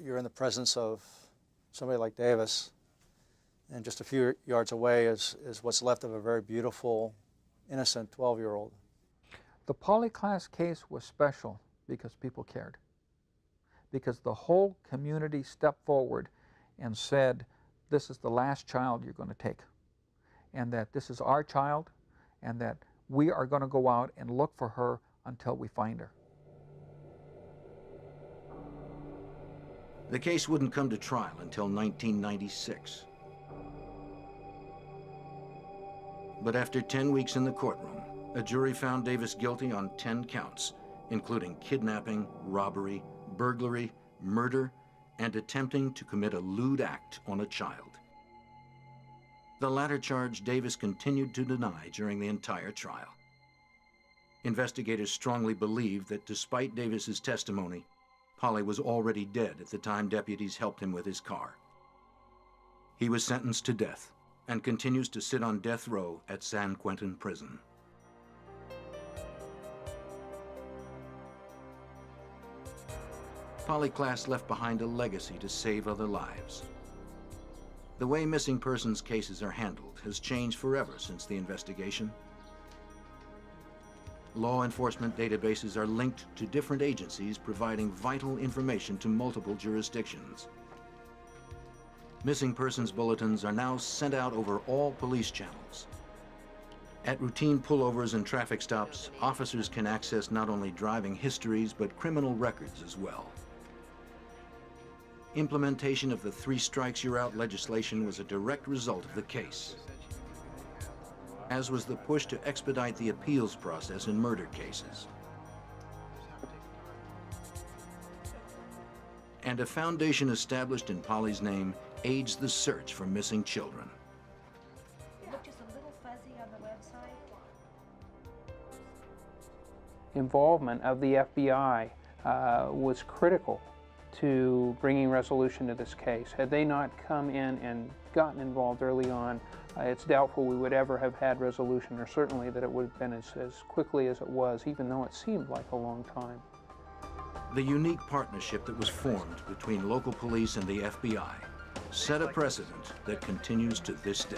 You're in the presence of somebody like Davis, and just a few yards away is what's left of a very beautiful, innocent 12-year-old. The Polly Klaas case was special because people cared. Because the whole community stepped forward and said, this is the last child you're going to take, and that this is our child, and that we are going to go out and look for her until we find her. The case wouldn't come to trial until 1996. But after 10 weeks in the courtroom, a jury found Davis guilty on 10 counts, including kidnapping, robbery, burglary, murder, and attempting to commit a lewd act on a child. The latter charge Davis continued to deny during the entire trial. Investigators strongly believed that despite Davis's testimony, Polly was already dead at the time deputies helped him with his car. He was sentenced to death and continues to sit on death row at San Quentin Prison. Polly Klaas left behind a legacy to save other lives. The way missing persons cases are handled has changed forever since the investigation. Law enforcement databases are linked to different agencies providing vital information to multiple jurisdictions. Missing persons bulletins are now sent out over all police channels. At routine pullovers and traffic stops, officers can access not only driving histories, but criminal records as well. Implementation of the 3 strikes you're out legislation was a direct result of the case, as was the push to expedite the appeals process in murder cases. And a foundation established in Polly's name aids the search for missing children. It looked just a little fuzzy on the website. Involvement of the FBI was critical to bringing resolution to this case. Had they not come in and gotten involved early on, it's doubtful we would ever have had resolution, or certainly that it would have been as quickly as it was, even though it seemed like a long time. The unique partnership that was formed between local police and the FBI set a precedent that continues to this day.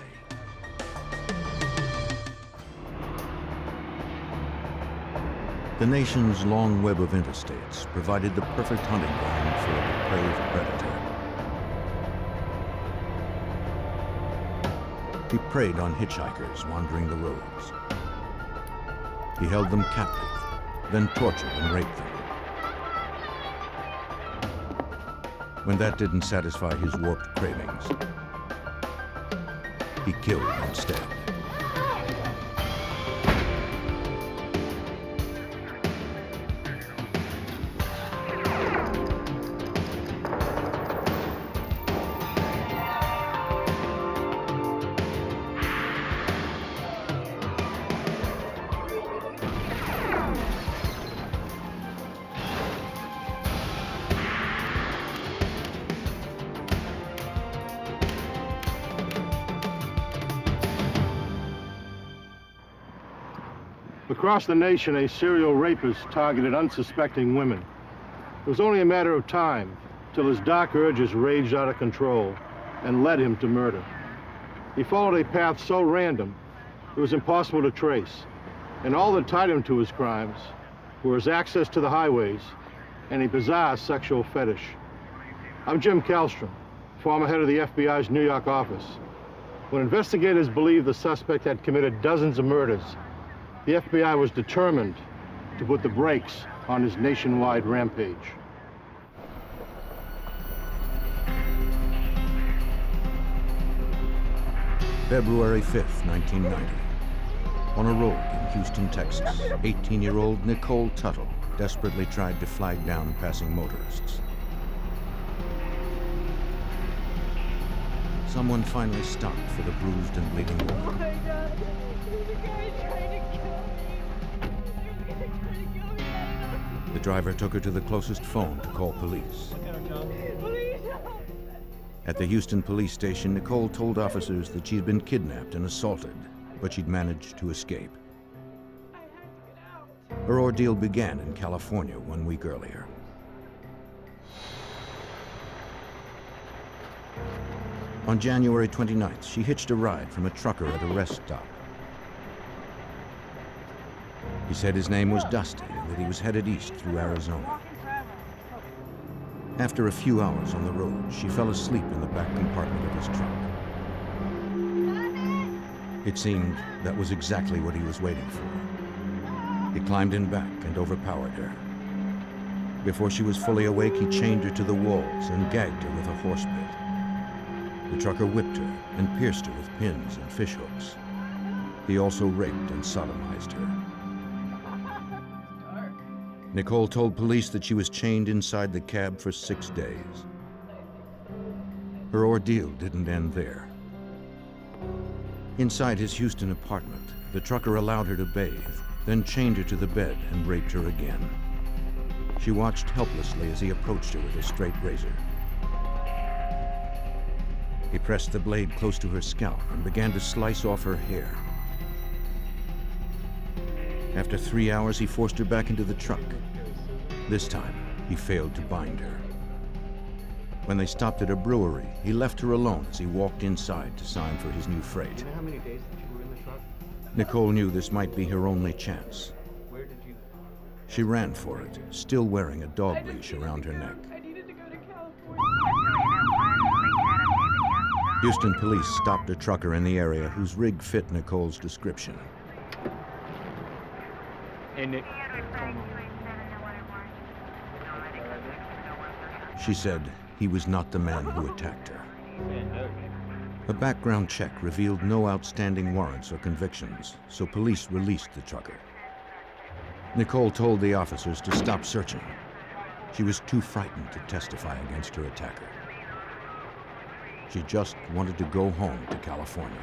The nation's long web of interstates provided the perfect hunting ground for a depraved predator. He preyed on hitchhikers wandering the roads. He held them captive, then tortured and raped them. When that didn't satisfy his warped cravings, he killed instead. Across the nation, a serial rapist targeted unsuspecting women. It was only a matter of time till his dark urges raged out of control and led him to murder. He followed a path so random it was impossible to trace, and all that tied him to his crimes were his access to the highways and a bizarre sexual fetish. I'm Jim Kallstrom, former head of the FBI's New York office. When investigators believed the suspect had committed dozens of murders, the FBI was determined to put the brakes on his nationwide rampage. February 5th, 1990. On a road in Houston, Texas, 18-year-old Nicole Tuttle desperately tried to flag down passing motorists. Someone finally stopped for the bruised and bleeding woman. Oh my God. There's a guy trying to kill me. There's a guy trying to kill me. The driver took her to the closest phone to call police. Please help. At the Houston police station, Nicole told officers that she'd been kidnapped and assaulted, but she'd managed to escape. Her ordeal began in California 1 week earlier. On January 29th, she hitched a ride from a trucker at a rest stop. He said his name was Dusty and that he was headed east through Arizona. After a few hours on the road, she fell asleep in the back compartment of his truck. It seemed that was exactly what he was waiting for. He climbed in back and overpowered her. Before she was fully awake, he chained her to the walls and gagged her with a horse bit. The trucker whipped her and pierced her with pins and fishhooks. He also raped and sodomized her. Nicole told police that she was chained inside the cab for 6 days. Her ordeal didn't end there. Inside his Houston apartment, the trucker allowed her to bathe, then chained her to the bed and raped her again. She watched helplessly as he approached her with a straight razor. He pressed the blade close to her scalp and began to slice off her hair. After 3 hours, he forced her back into the truck. This time, he failed to bind her. When they stopped at a brewery, he left her alone as he walked inside to sign for his new freight. Do you know how many days that you were in the truck? Nicole knew this might be her only chance. Where did you? She ran for it, still wearing a dog leash around her neck. I needed to go to California. Houston police stopped a trucker in the area whose rig fit Nicole's description. Hey, Nick. She said he was not the man who attacked her. A background check revealed no outstanding warrants or convictions, so police released the trucker. Nicole told the officers to stop searching. She was too frightened to testify against her attacker. She just wanted to go home to California.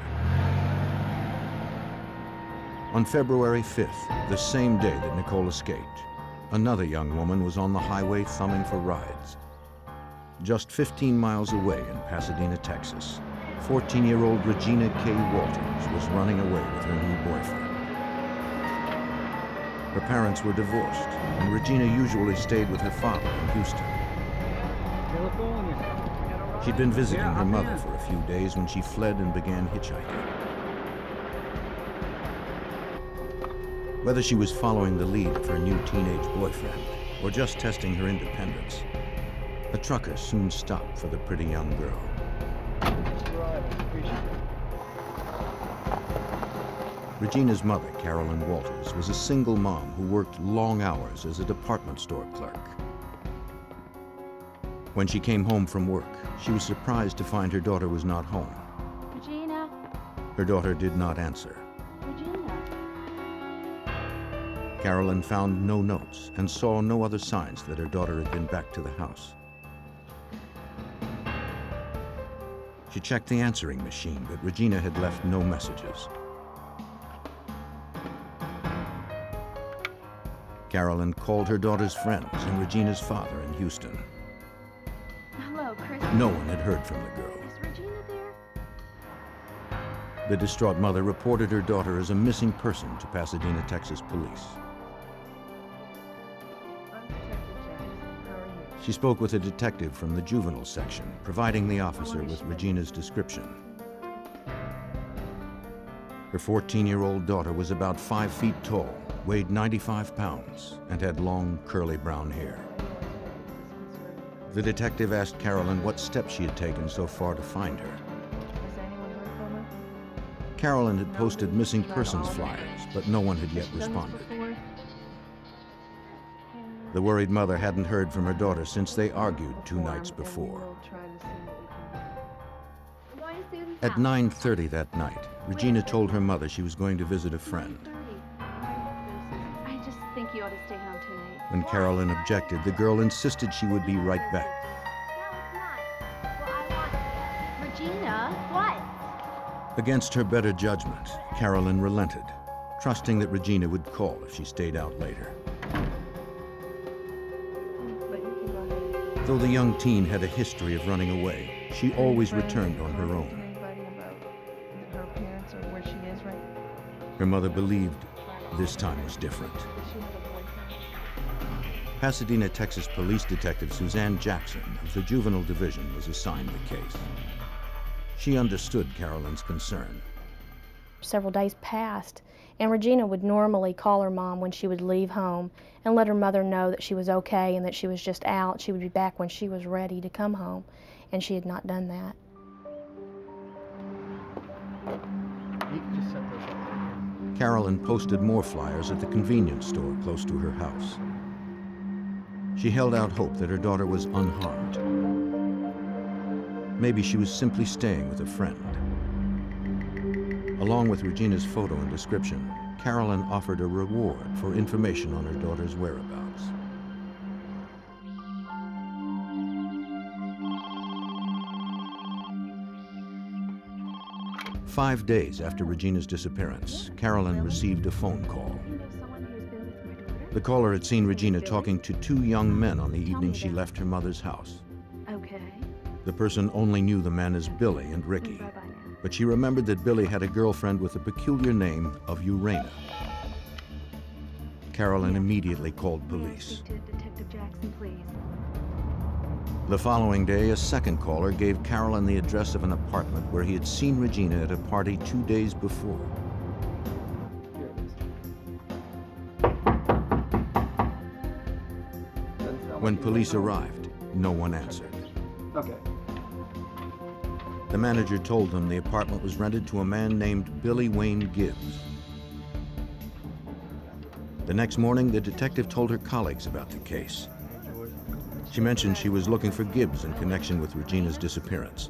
On February 5th, the same day that Nicole escaped, another young woman was on the highway thumbing for rides. Just 15 miles away in Pasadena, Texas, 14-year-old Regina Walters was running away with her new boyfriend. Her parents were divorced, and Regina usually stayed with her father in Houston. She'd been visiting her mother for a few days when she fled and began hitchhiking. Whether she was following the lead of her new teenage boyfriend or just testing her independence, a trucker soon stopped for the pretty young girl. Regina's mother, Carolyn Walters, was a single mom who worked long hours as a department store clerk. When she came home from work, she was surprised to find her daughter was not home. Regina? Her daughter did not answer. Regina? Carolyn found no notes and saw no other signs that her daughter had been back to the house. She checked the answering machine, but Regina had left no messages. Carolyn called her daughter's friends and Regina's father in Houston. Hello, Chris. No one had heard from the girl. Is Regina there? The distraught mother reported her daughter as a missing person to Pasadena, Texas police. She spoke with a detective from the juvenile section, providing the officer with Regina's description. Her 14-year-old daughter was about 5 feet tall, weighed 95 pounds, and had long, curly brown hair. The detective asked Carolyn what steps she had taken so far to find her. Carolyn had posted missing persons flyers, but no one had yet responded. The worried mother hadn't heard from her daughter since they argued 2 nights before. At 9:30 that night, Regina told her mother she was going to visit a friend. I just think you ought to stay home tonight. When Carolyn objected, the girl insisted she would be right back. No, it's not. Well, I want... Regina, what? Against her better judgment, Carolyn relented, trusting that Regina would call if she stayed out later. Though the young teen had a history of running away, she always returned on her own. Her mother believed this time was different. Pasadena, Texas police detective Suzanne Jackson of the Juvenile Division was assigned the case. She understood Carolyn's concern. Several days passed, and Regina would normally call her mom when she would leave home and let her mother know that she was okay and that she was just out. She would be back when she was ready to come home, and she had not done that. Carolyn posted more flyers at the convenience store close to her house. She held out hope that her daughter was unharmed. Maybe she was simply staying with a friend. Along with Regina's photo and description, Carolyn offered a reward for information on her daughter's whereabouts. "5 days after Regina's disappearance, Carolyn received a phone call. The caller had seen Regina talking to 2 young men on the evening she left her mother's house. Okay. The person only knew the men as Billy and Ricky, but she remembered that Billy had a girlfriend with the peculiar name of Urena. Carolyn immediately called police. Detective Jackson, please. The following day, a second caller gave Carolyn the address of an apartment where he had seen Regina at a party 2 days before. When police arrived, no one answered. Okay. The manager told them the apartment was rented to a man named Billy Wayne Gibbs. The next morning, the detective told her colleagues about the case. She mentioned she was looking for Gibbs in connection with Regina's disappearance.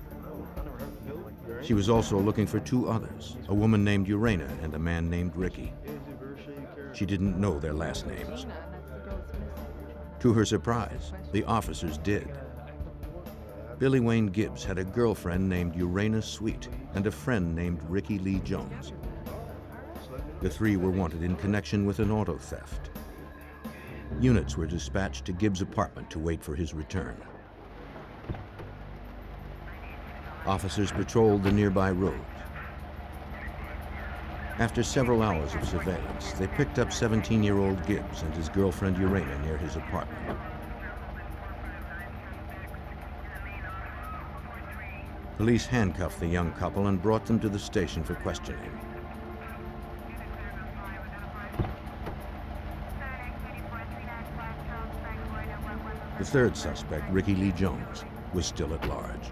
She was also looking for two others, a woman named Urena and a man named Ricky. She didn't know their last names. To her surprise, the officers did. Billy Wayne Gibbs had a girlfriend named Urena Sweet and a friend named Ricky Lee Jones. The three were wanted in connection with an auto theft. Units were dispatched to Gibbs' apartment to wait for his return. Officers patrolled the nearby road. After several hours of surveillance, they picked up 17-year-old Gibbs and his girlfriend Urena near his apartment. Police handcuffed the young couple and brought them to the station for questioning. The third suspect, Ricky Lee Jones, was still at large.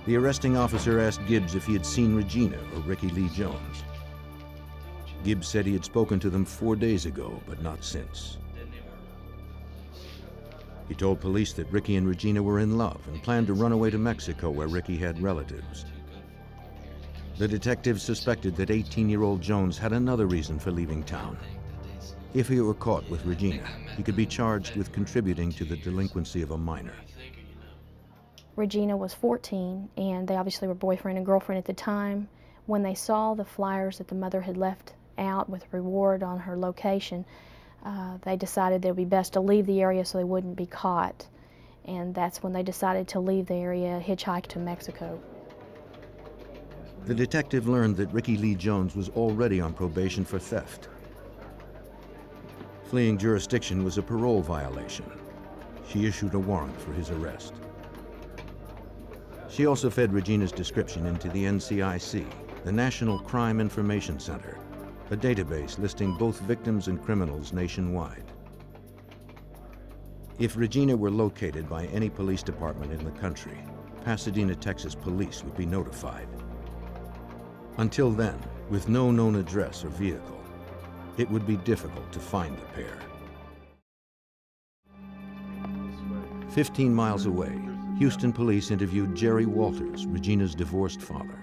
The arresting officer asked Gibbs if he had seen Regina or Ricky Lee Jones. Gibbs said he had spoken to them 4 days ago, but not since. He told police that Ricky and Regina were in love and planned to run away to Mexico, where Ricky had relatives. The detectives suspected that 18-year-old Jones had another reason for leaving town. If he were caught with Regina, he could be charged with contributing to the delinquency of a minor. Regina was 14, and they obviously were boyfriend and girlfriend at the time. When they saw the flyers that the mother had left out with reward on her location, they decided that it would be best to leave the area so they wouldn't be caught. And that's when they decided to leave the area, hitchhike to Mexico. The detective learned that Ricky Lee Jones was already on probation for theft. Fleeing jurisdiction was a parole violation. She issued a warrant for his arrest. She also fed Regina's description into the NCIC, the National Crime Information Center, a database listing both victims and criminals nationwide. If Regina were located by any police department in the country, Pasadena, Texas police would be notified. Until then, with no known address or vehicle, it would be difficult to find the pair. 15 miles away, Houston police interviewed Jerry Walters, Regina's divorced father.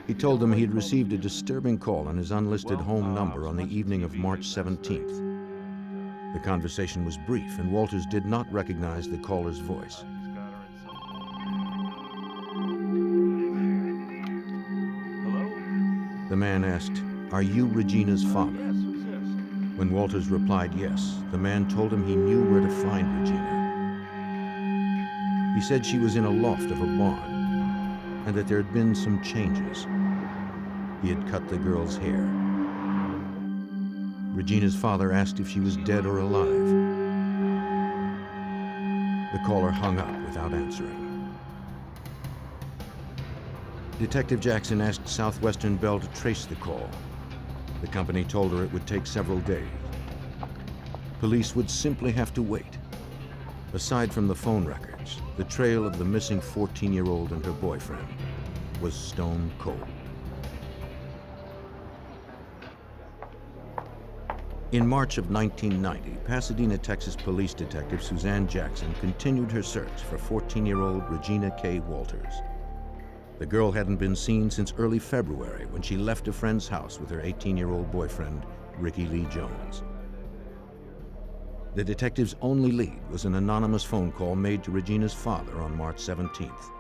He told them he had received a disturbing call on his unlisted home number on the evening of March 17th. The conversation was brief, and Walters did not recognize the caller's voice. The man asked, "Are you Regina's father?" When Walters replied yes, the man told him he knew where to find Regina. He said she was in a loft of a barn, and that there had been some changes. He had cut the girl's hair. Regina's father asked if she was dead or alive. The caller hung up without answering. Detective Jackson asked Southwestern Bell to trace the call. The company told her it would take several days. Police would simply have to wait. Aside from the phone records, the trail of the missing 14-year-old and her boyfriend was stone cold. In March of 1990, Pasadena, Texas police detective Suzanne Jackson continued her search for 14-year-old Regina K. Walters. The girl hadn't been seen since early February, when she left a friend's house with her 18-year-old boyfriend, Ricky Lee Jones. The detective's only lead was an anonymous phone call made to Regina's father on March 17th.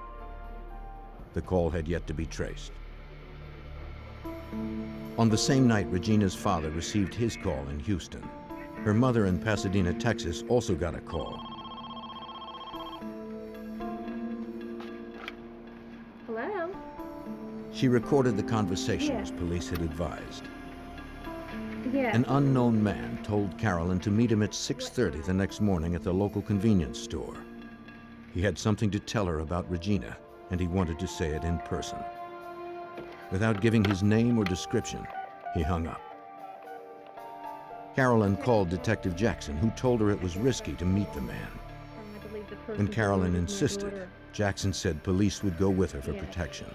The call had yet to be traced. On the same night Regina's father received his call in Houston, her mother in Pasadena, Texas, also got a call. Hello? She recorded the conversation as police had advised. Yeah. An unknown man told Carolyn to meet him at 6:30 the next morning at the local convenience store. He had something to tell her about Regina, and he wanted to say it in person. Without giving his name or description, he hung up. Carolyn called Detective Jackson, who told her it was risky to meet the man. When Carolyn insisted, Jackson said police would go with her for protection.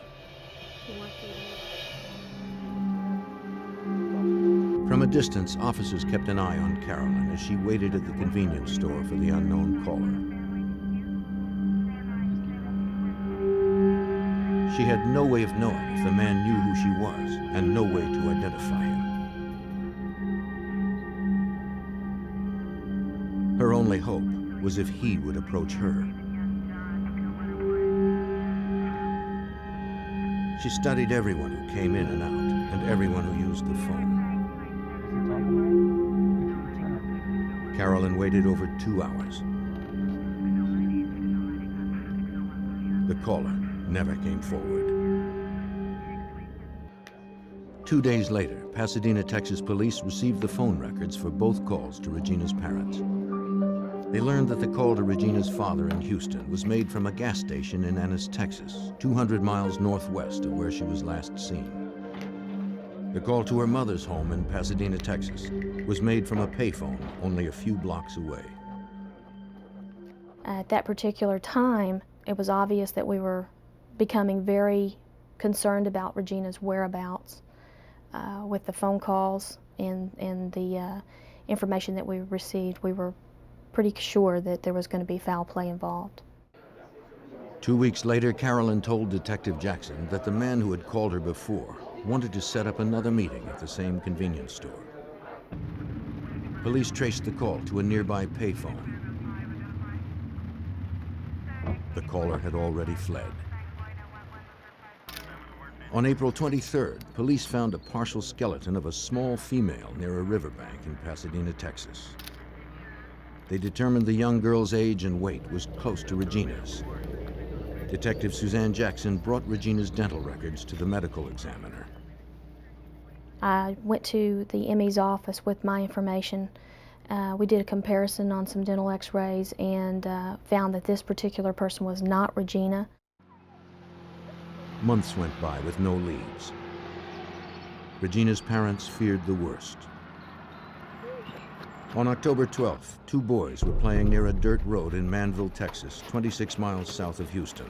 From a distance, officers kept an eye on Carolyn as she waited at the convenience store for the unknown caller. She had no way of knowing if the man knew who she was, and no way to identify him. Her only hope was if he would approach her. She studied everyone who came in and out, and everyone who used the phone. Carolyn waited over 2 hours. The caller never came forward. 2 days later, Pasadena, Texas police received the phone records for both calls to Regina's parents. They learned that the call to Regina's father in Houston was made from a gas station in Ennis, Texas, 200 miles northwest of where she was last seen. The call to her mother's home in Pasadena, Texas, was made from a payphone only a few blocks away. At that particular time, it was obvious that we were becoming very concerned about Regina's whereabouts with the phone calls and the information that we received. We were pretty sure that there was going to be foul play involved. 2 weeks later, Carolyn told Detective Jackson that the man who had called her before wanted to set up another meeting at the same convenience store. Police traced the call to a nearby payphone. The caller had already fled. On April 23rd, police found a partial skeleton of a small female near a riverbank in Pasadena, Texas. They determined the young girl's age and weight was close to Regina's. Detective Suzanne Jackson brought Regina's dental records to the medical examiner. I went to the ME's office with my information. We did a comparison on some dental x-rays and found that this particular person was not Regina. Months went by with no leads. Regina's parents feared the worst. On October 12th, 2 boys were playing near a dirt road in Manville, Texas, 26 miles south of Houston.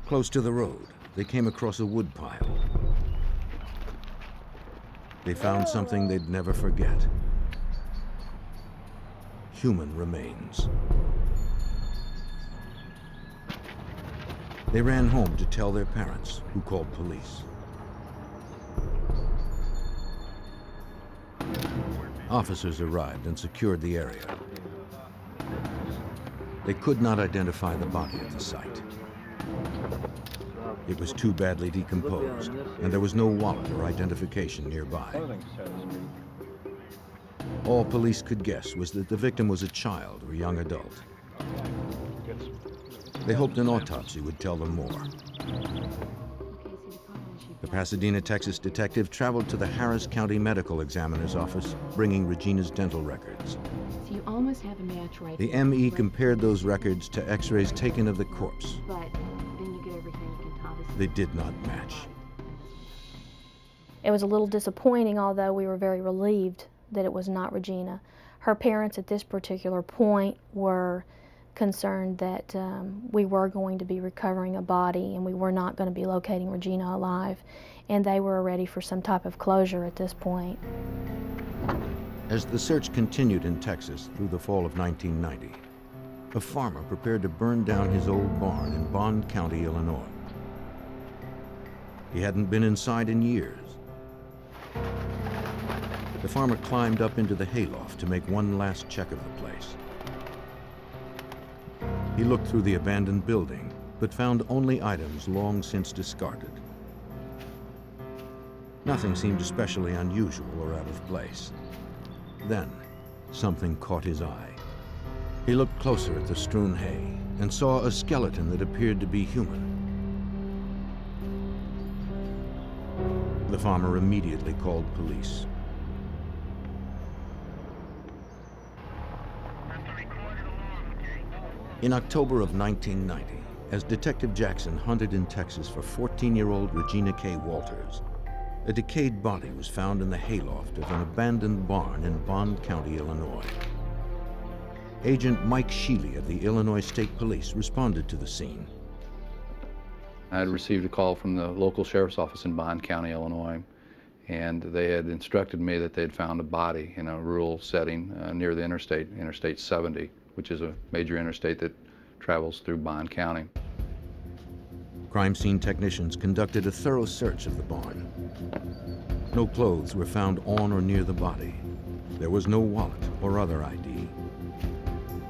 Close to the road, they came across a woodpile. They found something they'd never forget. Human remains. They ran home to tell their parents, who called police. Officers arrived and secured the area. They could not identify the body at the site. It was too badly decomposed, and there was no wallet or identification nearby. All police could guess was that the victim was a child or young adult. They hoped an autopsy would tell them more. The Pasadena, Texas detective traveled to the Harris County Medical Examiner's office, bringing Regina's dental records. So you almost have a match right The ME compared those records to x-rays taken of the corpse. But then you get everything you can tell. They did not match. It was a little disappointing, although we were very relieved that it was not Regina. Her parents at this particular point were concerned that we were going to be recovering a body and we were not going to be locating Regina alive, and they were ready for some type of closure at this point. As the search continued in Texas through the fall of 1990, a farmer prepared to burn down his old barn in Bond County, Illinois. He hadn't been inside in years. The farmer climbed up into the hayloft to make one last check of the place. He looked through the abandoned building, but found only items long since discarded. Nothing seemed especially unusual or out of place. Then, something caught his eye. He looked closer at the strewn hay and saw a skeleton that appeared to be human. The farmer immediately called police. In October of 1990, as Detective Jackson hunted in Texas for 14-year-old Regina K. Walters, A decayed body was found in the hayloft of an abandoned barn in Bond County, Illinois. Agent Mike Sheely of the Illinois State Police responded to the scene. I had received a call from the local sheriff's office in Bond County, Illinois, and they had instructed me that they had found a body in a rural setting near the interstate, Interstate 70, which is a major interstate that travels through Bond County. Crime scene technicians conducted a thorough search of the barn. No clothes were found on or near the body. There was no wallet or other ID.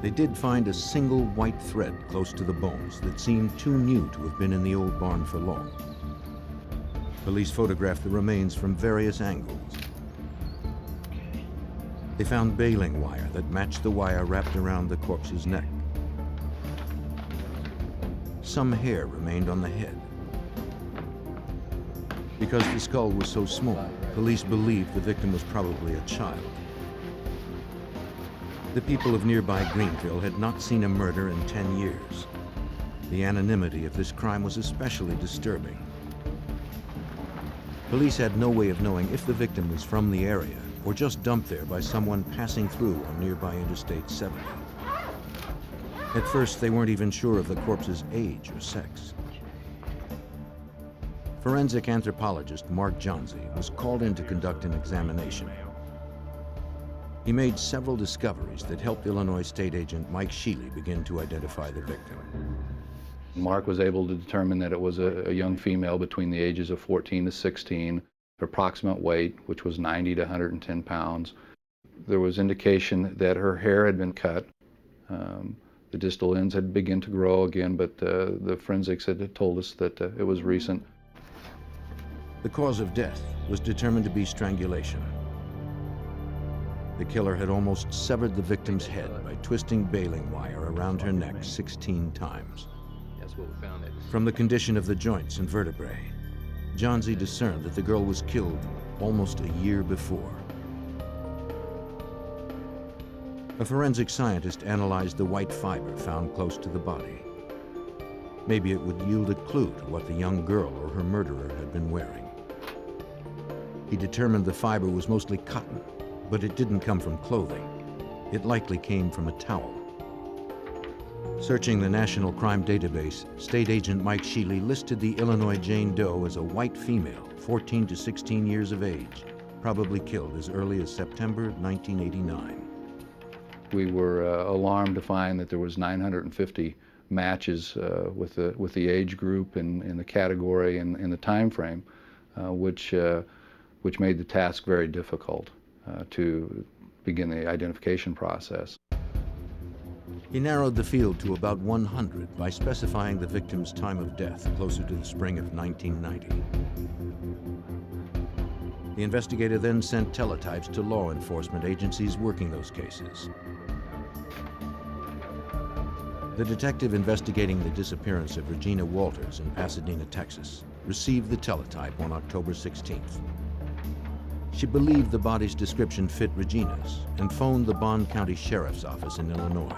They did find a single white thread close to the bones that seemed too new to have been in the old barn for long. Police photographed the remains from various angles. They found baling wire that matched the wire wrapped around the corpse's neck. Some hair remained on the head. Because the skull was so small, police believed the victim was probably a child. The people of nearby Greenville had not seen a murder in 10 years. The anonymity of this crime was especially disturbing. Police had no way of knowing if the victim was from the area or just dumped there by someone passing through on nearby Interstate 70. At first, they weren't even sure of the corpse's age or sex. Forensic anthropologist Mark Johnsey was called in to conduct an examination. He made several discoveries that helped Illinois State Agent Mike Sheely begin to identify the victim. Mark was able to determine that it was a young female between the ages of 14 to 16, her approximate weight, which was 90 to 110 pounds. There was indication that her hair had been cut. The distal ends had begun to grow again, but the forensics had told us that it was recent. The cause of death was determined to be strangulation. The killer had almost severed the victim's head by twisting baling wire around her neck 16 times. That's what we found. From the condition of the joints and vertebrae, Johnsey discerned that the girl was killed almost a year before. A forensic scientist analyzed the white fiber found close to the body. Maybe it would yield a clue to what the young girl or her murderer had been wearing. He determined the fiber was mostly cotton, but it didn't come from clothing. It likely came from a towel. Searching the National Crime Database, State Agent Mike Sheely listed the Illinois Jane Doe as a white female, 14 to 16 years of age, probably killed as early as September 1989. We were alarmed to find that there was 950 matches with the age group and the category and the time frame, which made the task very difficult to begin the identification process. He narrowed the field to about 100 by specifying the victim's time of death closer to the spring of 1990. The investigator then sent teletypes to law enforcement agencies working those cases. The detective investigating the disappearance of Regina Walters in Pasadena, Texas, received the teletype on October 16th. She believed the body's description fit Regina's and phoned the Bond County Sheriff's Office in Illinois.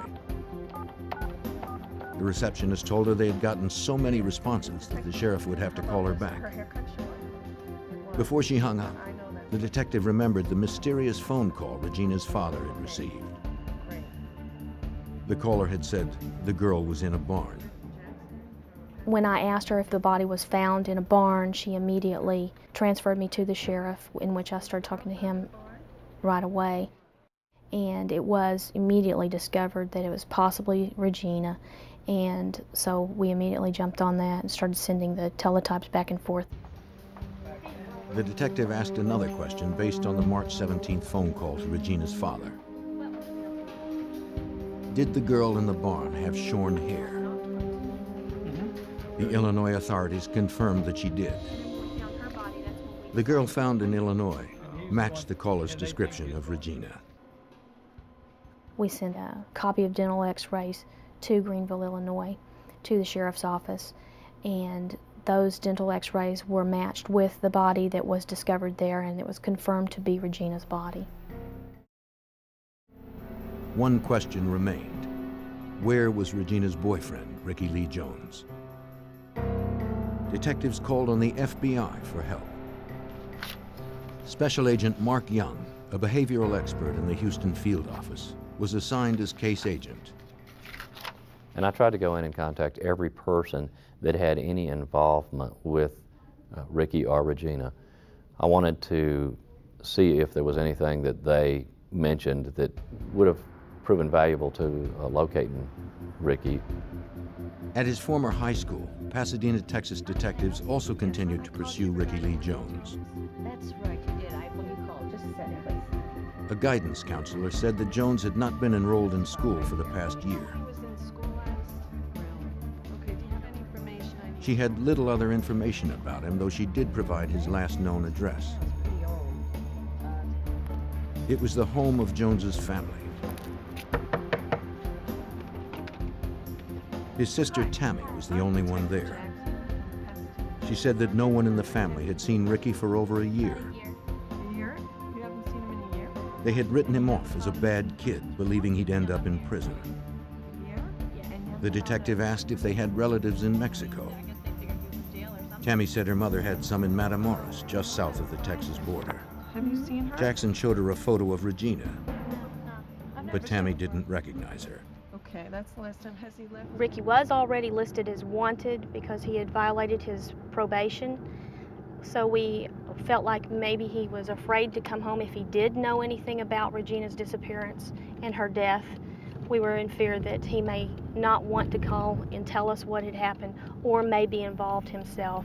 The receptionist told her they had gotten so many responses that the sheriff would have to call her back. Before she hung up, the detective remembered the mysterious phone call Regina's father had received. The caller had said the girl was in a barn. When I asked her if the body was found in a barn, she immediately transferred me to the sheriff, in which I started talking to him right away. And it was immediately discovered that it was possibly Regina, and so we immediately jumped on that and started sending the teletypes back and forth. The detective asked another question based on the March 17th phone call to Regina's father. Did the girl in the barn have shorn hair? The Illinois authorities confirmed that she did. The girl found in Illinois matched the caller's description of Regina. We sent a copy of dental x-rays to Greenville, Illinois, to the sheriff's office, and those dental x-rays were matched with the body that was discovered there, and it was confirmed to be Regina's body. One question remained. Where was Regina's boyfriend, Ricky Lee Jones? Detectives called on the FBI for help. Special Agent Mark Young, a behavioral expert in the Houston field office, was assigned as case agent. And I tried to go in and contact every person that had any involvement with Ricky or Regina. I wanted to see if there was anything that they mentioned that would have proven valuable to locating Ricky. At his former high school, Pasadena, Texas detectives also continued to pursue Ricky Lee Jones. That's right, you did. When you called, just a second, please. A guidance counselor said that Jones had not been enrolled in school for the past year. She had little other information about him, though she did provide his last known address. It was the home of Jones's family. His sister Tammy was the only one there. She said that no one in the family had seen Ricky for over a year. A year? You haven't seen him in a year? They had written him off as a bad kid, believing he'd end up in prison. The detective asked if they had relatives in Mexico. Tammy said her mother had some in Matamoros, just south of the Texas border. Have you seen her? Jackson showed her a photo of Regina, but Tammy didn't recognize her. Okay, that's the last time. Has he left? Ricky was already listed as wanted because he had violated his probation. So we felt like maybe he was afraid to come home if he did know anything about Regina's disappearance and her death. We were in fear that he may not want to call and tell us what had happened or may be involved himself.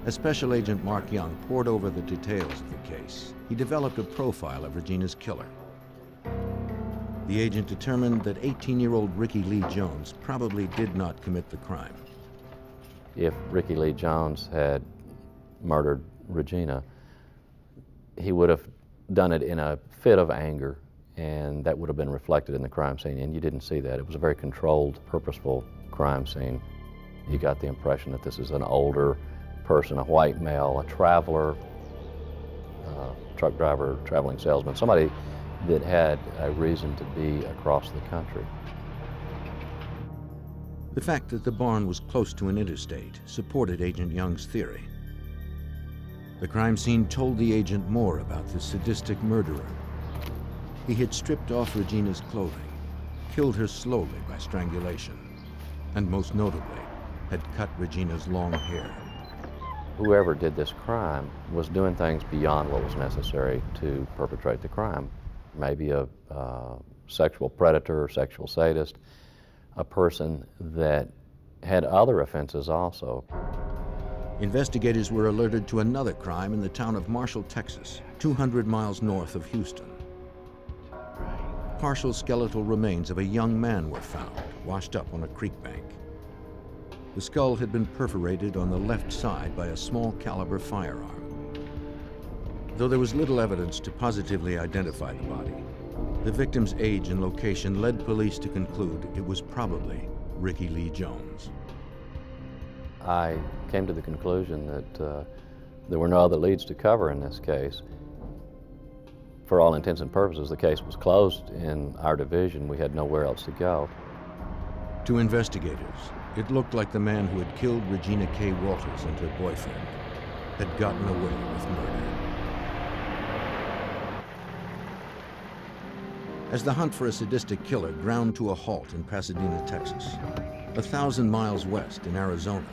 As Special Agent Mark Young pored over the details of the case, he developed a profile of Regina's killer. The agent determined that 18-year-old Ricky Lee Jones probably did not commit the crime. If Ricky Lee Jones had murdered Regina, he would have done it in a fit of anger, and that would have been reflected in the crime scene, and you didn't see that. It was a very controlled, purposeful crime scene. You got the impression that this is an older person, a white male, a traveler, truck driver, traveling salesman, somebody that had a reason to be across the country. The fact that the barn was close to an interstate supported Agent Young's theory. The crime scene told the agent more about the sadistic murderer. He had stripped off Regina's clothing, killed her slowly by strangulation, and most notably, had cut Regina's long hair. Whoever did this crime was doing things beyond what was necessary to perpetrate the crime. Maybe a sexual predator or sexual sadist, a person that had other offenses also. Investigators were alerted to another crime in the town of Marshall, Texas, 200 miles north of Houston. Partial skeletal remains of a young man were found, washed up on a creek bank. The skull had been perforated on the left side by a small caliber firearm. Though there was little evidence to positively identify the body, the victim's age and location led police to conclude it was probably Ricky Lee Jones. I came to the conclusion that there were no other leads to cover in this case. For all intents and purposes, the case was closed in our division. We had nowhere else to go. To investigators, it looked like the man who had killed Regina K. Walters and her boyfriend had gotten away with murder. As the hunt for a sadistic killer ground to a halt in Pasadena, Texas, 1,000 miles west in Arizona,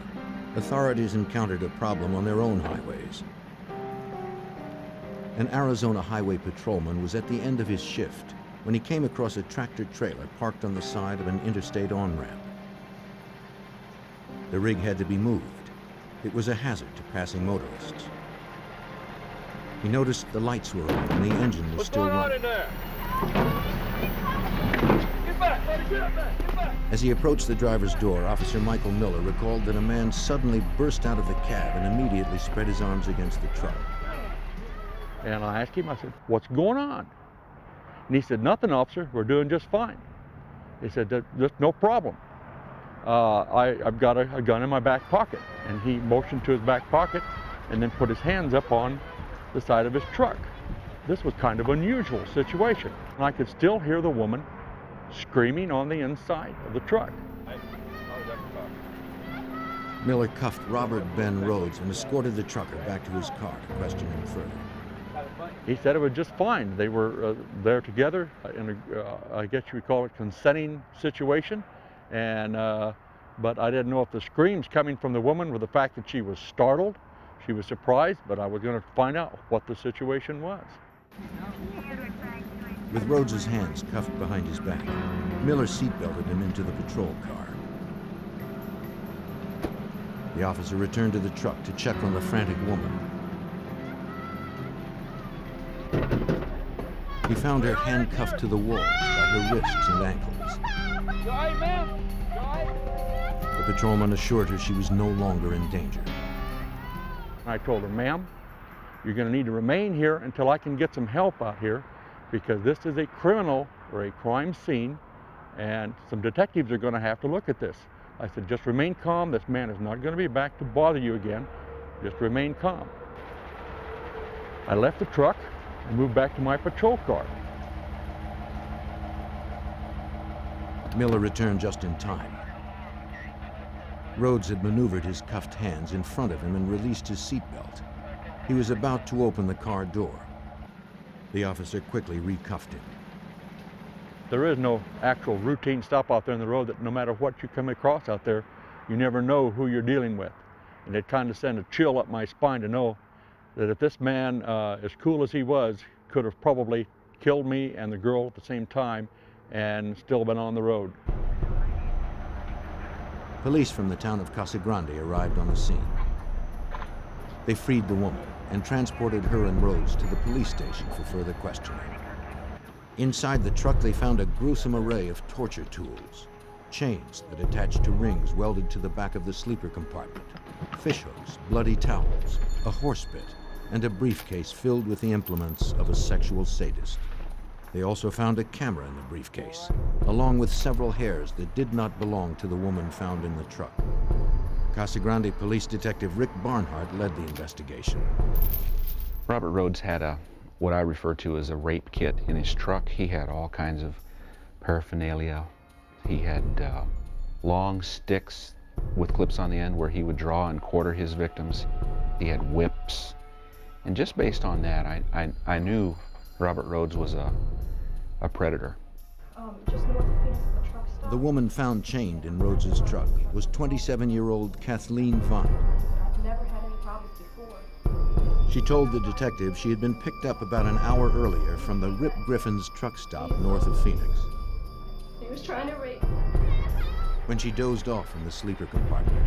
authorities encountered a problem on their own highways. An Arizona highway patrolman was at the end of his shift when he came across a tractor-trailer parked on the side of an interstate on-ramp. The rig had to be moved. It was a hazard to passing motorists. He noticed the lights were on and the engine was still running. What's going on in there? Get back, buddy, get back, get back! As he approached the driver's door, Officer Michael Miller recalled that a man suddenly burst out of the cab and immediately spread his arms against the truck. And I asked him, I said, "What's going on?" And he said, "Nothing, officer, we're doing just fine." He said, "There's no problem. I've got a gun in my back pocket." And he motioned to his back pocket and then put his hands up on the side of his truck. This was kind of an unusual situation. And I could still hear the woman screaming on the inside of the truck. Miller cuffed Robert Ben Rhodes and escorted the trucker back to his car to question him further. He said it was just fine. They were there together in a, I guess you would call it, consenting situation. And, but I didn't know if the screams coming from the woman were the fact that she was startled, she was surprised, but I was going to find out what the situation was. With Rhodes's hands cuffed behind his back, Miller seatbelted him into the patrol car. The officer returned to the truck to check on the frantic woman. He found her handcuffed to the walls by her wrists and ankles. You all right, ma'am? You all right? The patrolman assured her she was no longer in danger. I told her, ma'am, you're going to need to remain here until I can get some help out here, because this is a criminal or a crime scene, and some detectives are going to have to look at this. I said, just remain calm. This man is not going to be back to bother you again. Just remain calm. I left the truck and moved back to my patrol car. Miller returned just in time. Rhodes had maneuvered his cuffed hands in front of him and released his seatbelt. He was about to open the car door. The officer quickly recuffed him. There is no actual routine stop out there in the road that no matter what you come across out there, you never know who you're dealing with. And it kind of sent a chill up my spine to know that if this man, as cool as he was, could have probably killed me and the girl at the same time and still been on the road. Police from the town of Casa Grande arrived on the scene. They freed the woman and transported her and Rhodes to the police station for further questioning. Inside the truck, they found a gruesome array of torture tools. Chains that attached to rings welded to the back of the sleeper compartment, fishhooks, bloody towels, a horse bit, and a briefcase filled with the implements of a sexual sadist. They also found a camera in the briefcase, along with several hairs that did not belong to the woman found in the truck. Casa Grande Police Detective Rick Barnhart led the investigation. Robert Rhodes had what I refer to as a rape kit in his truck. He had all kinds of paraphernalia. He had long sticks with clips on the end where he would draw and quarter his victims. He had whips. And just based on that, I knew Robert Rhodes was a predator. Just north of Phoenix at the truck stop. The woman found chained in Rhodes's truck was 27-year-old Kathleen Vine. I've never had any problems before. She told the detective she had been picked up about an hour earlier from the Rip Griffin's truck stop north of Phoenix. He was trying to rape. When she dozed off in the sleeper compartment,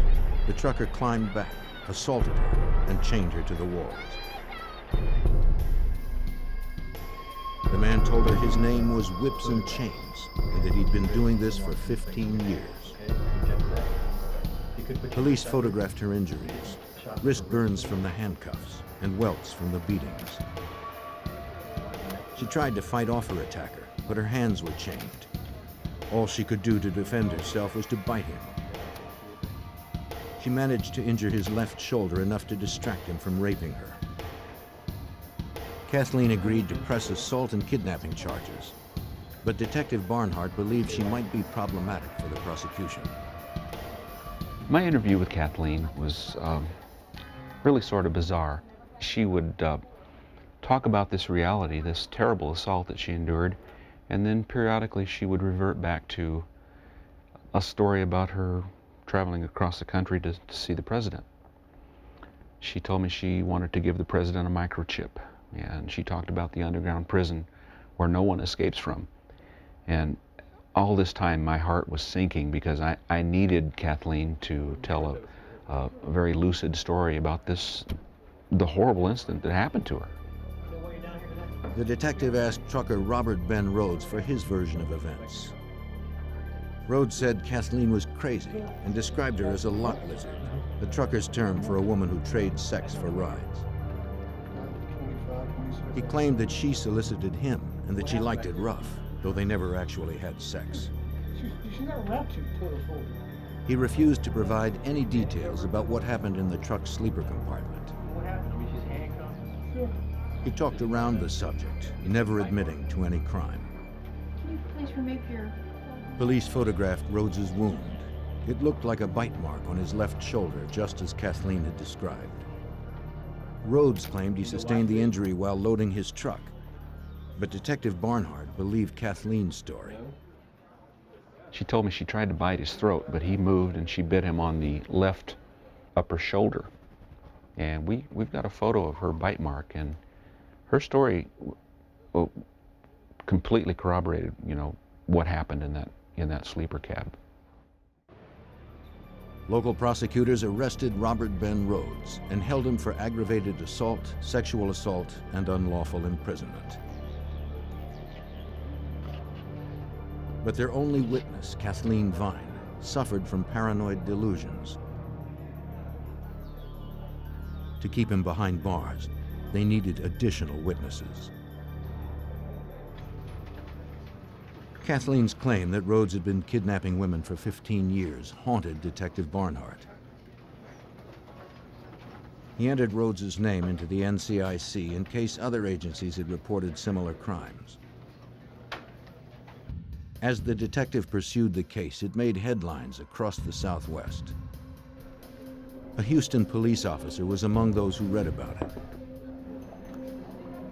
the trucker climbed back, assaulted her, and chained her to the walls. The man told her his name was Whips and Chains, and that he'd been doing this for 15 years. Police photographed her injuries, wrist burns from the handcuffs, and welts from the beatings. She tried to fight off her attacker, but her hands were chained. All she could do to defend herself was to bite him. She managed to injure his left shoulder enough to distract him from raping her. Kathleen agreed to press assault and kidnapping charges, but Detective Barnhart believed she might be problematic for the prosecution. My interview with Kathleen was really sort of bizarre. She would talk about this reality, this terrible assault that she endured, and then periodically she would revert back to a story about her traveling across the country to see the president. She told me she wanted to give the president a microchip, and she talked about the underground prison where no one escapes from. And all this time my heart was sinking because I needed Kathleen to tell a very lucid story about the horrible incident that happened to her. The detective asked trucker Robert Ben Rhodes for his version of events. Rhodes said Kathleen was crazy and described her as a lot lizard, the trucker's term for a woman who trades sex for rides. He claimed that she solicited him and that she liked it rough, though they never actually had sex. He refused to provide any details about what happened in the truck's sleeper compartment. He talked around the subject, never admitting to any crime. Can you please remove your... Police photographed Rhodes's wound. It looked like a bite mark on his left shoulder, just as Kathleen had described. Rhodes claimed he sustained the injury while loading his truck, but Detective Barnhart believed Kathleen's story. She told me she tried to bite his throat, but he moved and she bit him on the left upper shoulder. And we've got a photo of her bite mark, and her story completely corroborated, what happened in that sleeper cab. Local prosecutors arrested Robert Ben Rhodes and held him for aggravated assault, sexual assault, and unlawful imprisonment. But their only witness, Kathleen Vine, suffered from paranoid delusions. To keep him behind bars, they needed additional witnesses. Kathleen's claim that Rhodes had been kidnapping women for 15 years haunted Detective Barnhart. He entered Rhodes's name into the NCIC in case other agencies had reported similar crimes. As the detective pursued the case, it made headlines across the Southwest. A Houston police officer was among those who read about it.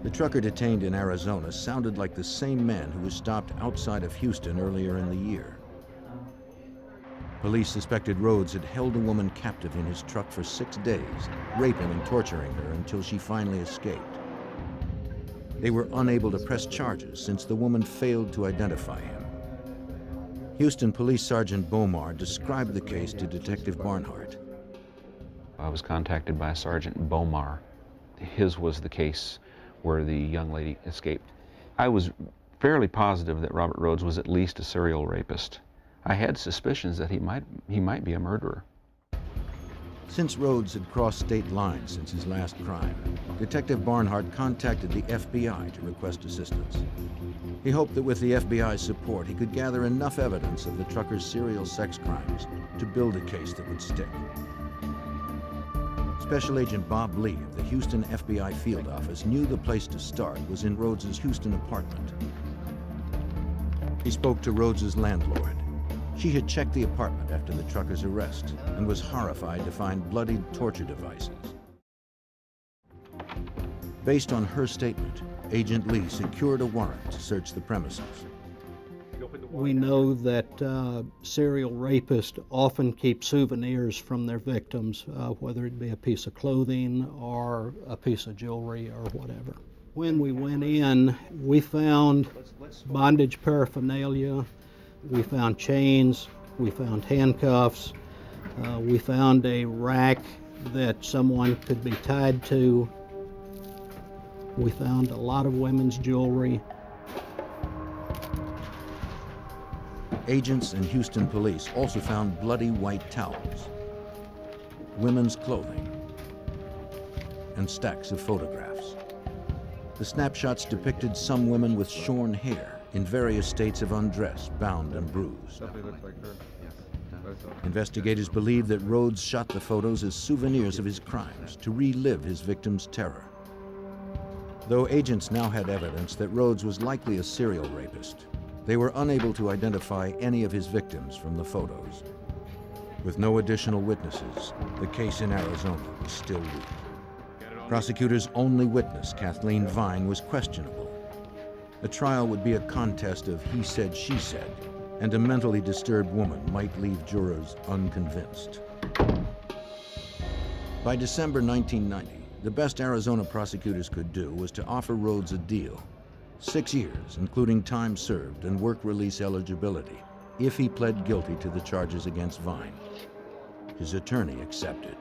The trucker detained in Arizona sounded like the same man who was stopped outside of Houston earlier in the year. Police suspected Rhodes had held a woman captive in his truck for 6 days, raping and torturing her until she finally escaped. They were unable to press charges since the woman failed to identify him. Houston Police Sergeant Bomar described the case to Detective Barnhart. I was contacted by Sergeant Bomar. His was the case where the young lady escaped. I was fairly positive that Robert Rhodes was at least a serial rapist. I had suspicions that he might be a murderer. Since Rhodes had crossed state lines since his last crime, Detective Barnhart contacted the FBI to request assistance. He hoped that with the FBI's support, he could gather enough evidence of the trucker's serial sex crimes to build a case that would stick. Special Agent Bob Lee of the Houston FBI field office knew the place to start was in Rhodes's Houston apartment. He spoke to Rhodes's landlord. She had checked the apartment after the trucker's arrest and was horrified to find bloodied torture devices. Based on her statement, Agent Lee secured a warrant to search the premises. We know that serial rapists often keep souvenirs from their victims, whether it be a piece of clothing or a piece of jewelry or whatever. When we went in, we found bondage paraphernalia, we found chains, we found handcuffs, we found a rack that someone could be tied to. We found a lot of women's jewelry. Agents and Houston police also found bloody white towels, women's clothing, and stacks of photographs. The snapshots depicted some women with shorn hair in various states of undress, bound and bruised. Investigators believe that Rhodes shot the photos as souvenirs of his crimes to relive his victims' terror. Though agents now had evidence that Rhodes was likely a serial rapist, they were unable to identify any of his victims from the photos. With no additional witnesses, the case in Arizona was still weak. Prosecutors' only witness, Kathleen Vine, was questionable. The trial would be a contest of he said, she said, and a mentally disturbed woman might leave jurors unconvinced. By December 1990, the best Arizona prosecutors could do was to offer Rhodes a deal. 6 years, including time served and work release eligibility, if he pled guilty to the charges against Vine. His attorney accepted.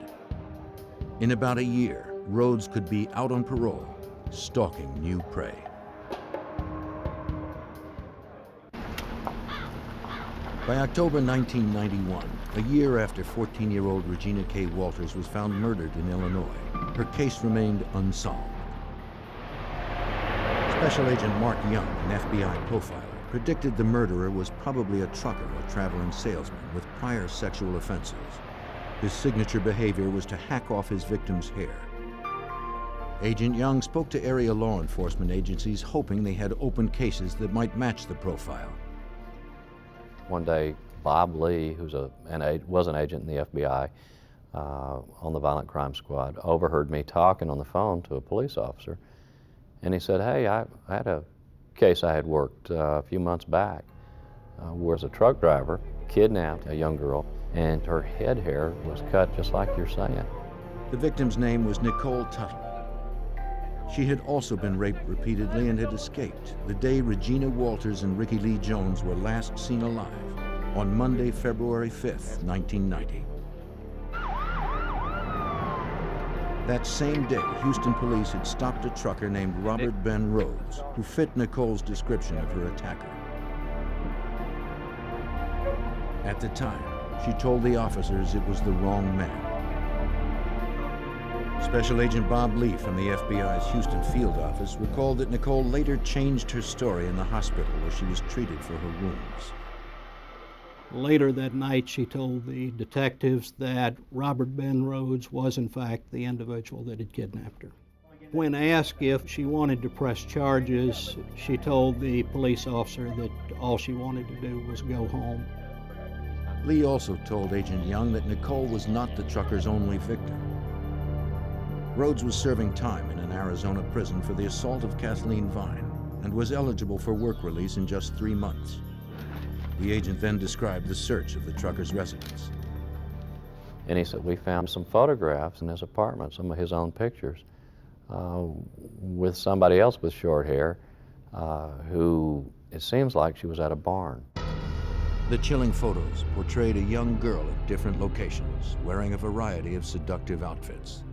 In about a year, Rhodes could be out on parole, stalking new prey. By October 1991, a year after 14-year-old Regina Walters was found murdered in Illinois, her case remained unsolved. Special Agent Mark Young, an FBI profiler, predicted the murderer was probably a trucker or traveling salesman with prior sexual offenses. His signature behavior was to hack off his victim's hair. Agent Young spoke to area law enforcement agencies hoping they had open cases that might match the profile. One day, Bob Lee, who's was an agent in the FBI on the Violent Crime Squad, overheard me talking on the phone to a police officer, and he said, "Hey, I had a case I had worked a few months back where a truck driver kidnapped a young girl, and her head hair was cut just like you're saying." The victim's name was Nicole Tuttle. She had also been raped repeatedly and had escaped the day Regina Walters and Ricky Lee Jones were last seen alive, on Monday, February 5th, 1990. That same day, Houston police had stopped a trucker named Robert Ben Rhodes, who fit Nicole's description of her attacker. At the time, she told the officers it was the wrong man. Special Agent Bob Lee from the FBI's Houston field office recalled that Nicole later changed her story in the hospital where she was treated for her wounds. Later that night, she told the detectives that Robert Ben Rhodes was in fact the individual that had kidnapped her. When asked if she wanted to press charges, she told the police officer that all she wanted to do was go home. Lee also told Agent Young that Nicole was not the trucker's only victim. Rhodes was serving time in an Arizona prison for the assault of Kathleen Vine and was eligible for work release in just 3 months. The agent then described the search of the trucker's residence. And he said, we found some photographs in his apartment, some of his own pictures, with somebody else with short hair, who it seems like she was at a barn. The chilling photos portrayed a young girl at different locations, wearing a variety of seductive outfits.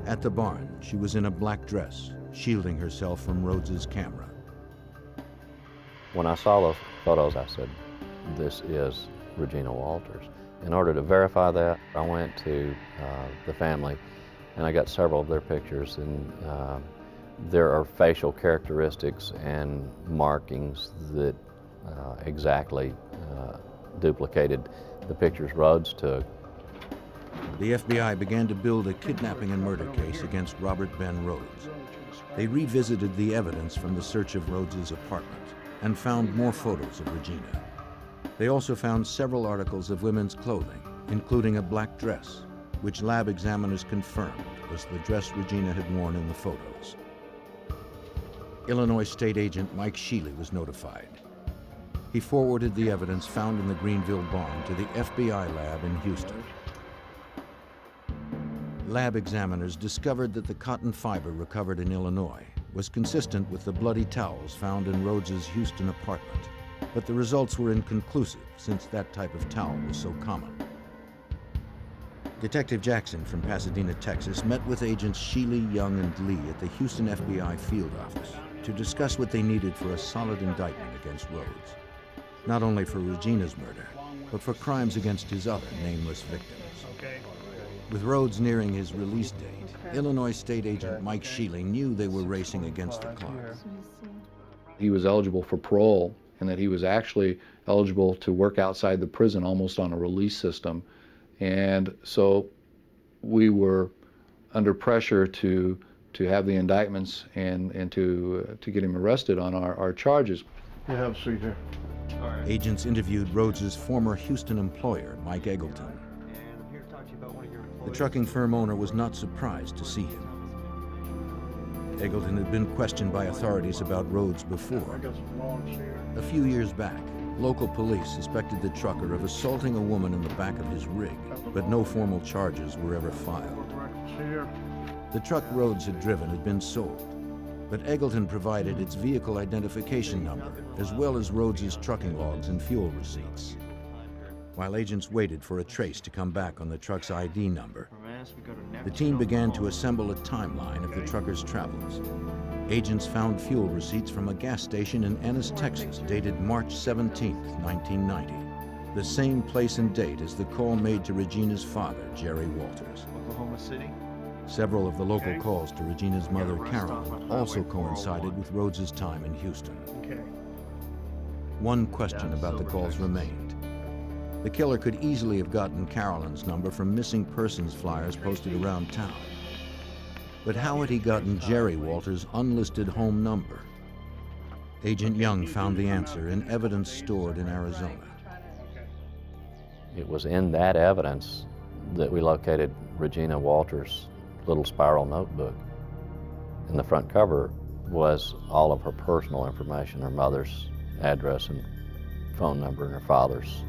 At the barn, she was in a black dress, shielding herself from Rhodes's camera. When I saw those photos, I said, this is Regina Walters. In order to verify that, I went to the family and I got several of their pictures, and there are facial characteristics and markings that exactly duplicated the pictures Rhodes took. The FBI began to build a kidnapping and murder case against Robert Ben Rhodes. They revisited the evidence from the search of Rhodes's apartment and found more photos of Regina. They also found several articles of women's clothing, including a black dress, which lab examiners confirmed was the dress Regina had worn in the photos. Illinois State Agent Mike Shealy was notified. He forwarded the evidence found in the Greenville barn to the FBI lab in Houston. Lab examiners discovered that the cotton fiber recovered in Illinois was consistent with the bloody towels found in Rhodes's Houston apartment, but the results were inconclusive since that type of towel was so common. Detective Jackson from Pasadena, Texas, met with agents Shealy, Young, and Lee at the Houston FBI field office to discuss what they needed for a solid indictment against Rhodes, not only for Regina's murder, but for crimes against his other nameless victims. With Rhodes nearing his release date, Illinois State Agent Mike Shealy knew they were racing against the clock. He was eligible for parole, and that he was actually eligible to work outside the prison almost on a release system. And so we were under pressure to have the indictments and to get him arrested on our charges. You have a seat here. Agents interviewed Rhodes's former Houston employer, Mike Eggleton. The trucking firm owner was not surprised to see him. Eggleton had been questioned by authorities about Rhodes before. A few years back, local police suspected the trucker of assaulting a woman in the back of his rig, but no formal charges were ever filed. The truck Rhodes had driven had been sold, but Eggleton provided its vehicle identification number, as well as Rhodes's trucking logs and fuel receipts. While agents waited for a trace to come back on the truck's ID number, the team began to assemble a timeline of the trucker's travels. Agents found fuel receipts from a gas station in Ennis, Texas, dated March 17, 1990, the same place and date as the call made to Regina's father, Jerry Walters. Oklahoma City. Several of the local calls to Regina's mother, Carolyn, also coincided with Rhodes's time in Houston. One question about the calls remained. The killer could easily have gotten Carolyn's number from missing persons flyers posted around town. But how had he gotten Jerry Walters' unlisted home number? Agent Young found the answer in evidence stored in Arizona. It was in that evidence that we located Regina Walters' little spiral notebook. And the front cover was all of her personal information, her mother's address and phone number and her father's.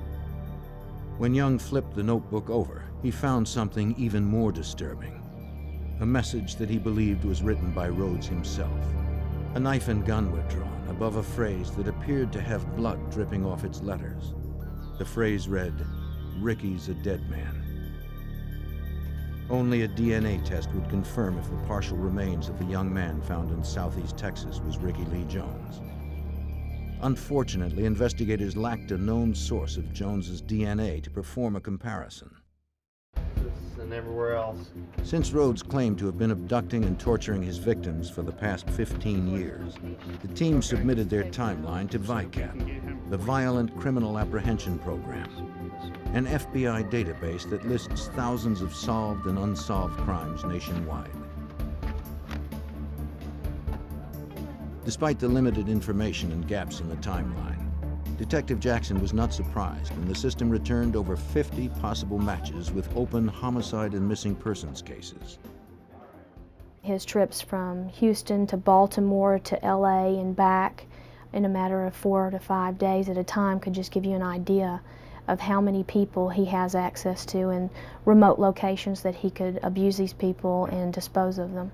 When Young flipped the notebook over, he found something even more disturbing. A message that he believed was written by Rhodes himself. A knife and gun were drawn above a phrase that appeared to have blood dripping off its letters. The phrase read, "Ricky's a dead man." Only a DNA test would confirm if the partial remains of the young man found in southeast Texas was Ricky Lee Jones. Unfortunately, investigators lacked a known source of Jones's DNA to perform a comparison. And everywhere else. Since Rhodes claimed to have been abducting and torturing his victims for the past 15 years, the team submitted their timeline to VICAP, the Violent Criminal Apprehension Program, an FBI database that lists thousands of solved and unsolved crimes nationwide. Despite the limited information and gaps in the timeline, Detective Jackson was not surprised when the system returned over 50 possible matches with open homicide and missing persons cases. His trips from Houston to Baltimore to LA and back in a matter of 4 to 5 days at a time could just give you an idea of how many people he has access to and remote locations that he could abuse these people and dispose of them.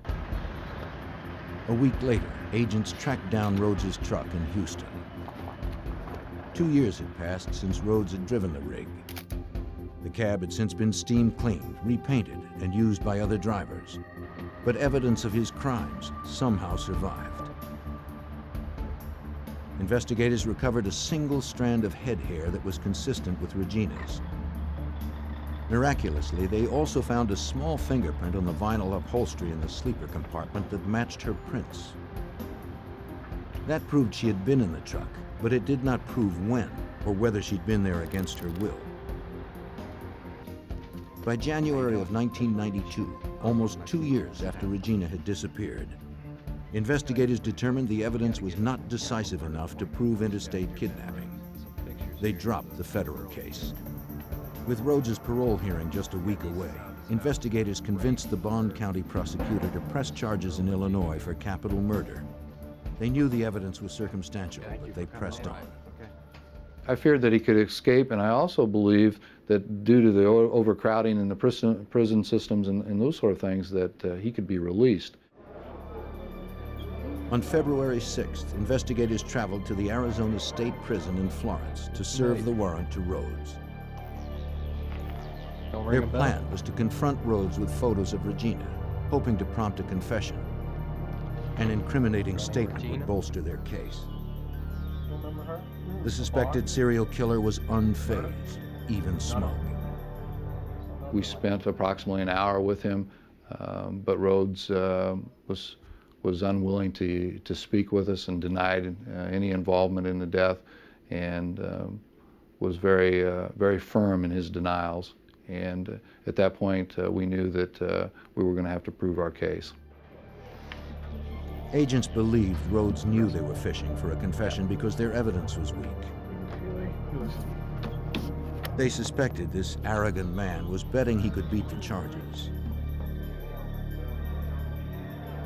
A week later, agents tracked down Rhodes's truck in Houston. 2 years had passed since Rhodes had driven the rig. The cab had since been steam cleaned, repainted, and used by other drivers. But evidence of his crimes somehow survived. Investigators recovered a single strand of head hair that was consistent with Regina's. Miraculously, they also found a small fingerprint on the vinyl upholstery in the sleeper compartment that matched her prints. That proved she had been in the truck, but it did not prove when or whether she'd been there against her will. By January of 1992, almost 2 years after Regina had disappeared, investigators determined the evidence was not decisive enough to prove interstate kidnapping. They dropped the federal case. With Rhodes's parole hearing just a week away, investigators convinced the Bond County prosecutor to press charges in Illinois for capital murder. They knew the evidence was circumstantial, but they pressed on. I feared that he could escape, and I also believe that due to the overcrowding in the prison systems and those sort of things, that he could be released. On February 6th, investigators traveled to the Arizona State Prison in Florence to serve the warrant to Rhodes. Their plan was to confront Rhodes with photos of Regina, hoping to prompt a confession. An incriminating statement would bolster their case. The suspected serial killer was unfazed, even smug. We spent approximately an hour with him, but Rhodes was unwilling to speak with us and denied any involvement in the death, and was very firm in his denials. And at that point, we knew that we were going to have to prove our case. Agents believed Rhodes knew they were fishing for a confession because their evidence was weak. They suspected this arrogant man was betting he could beat the charges.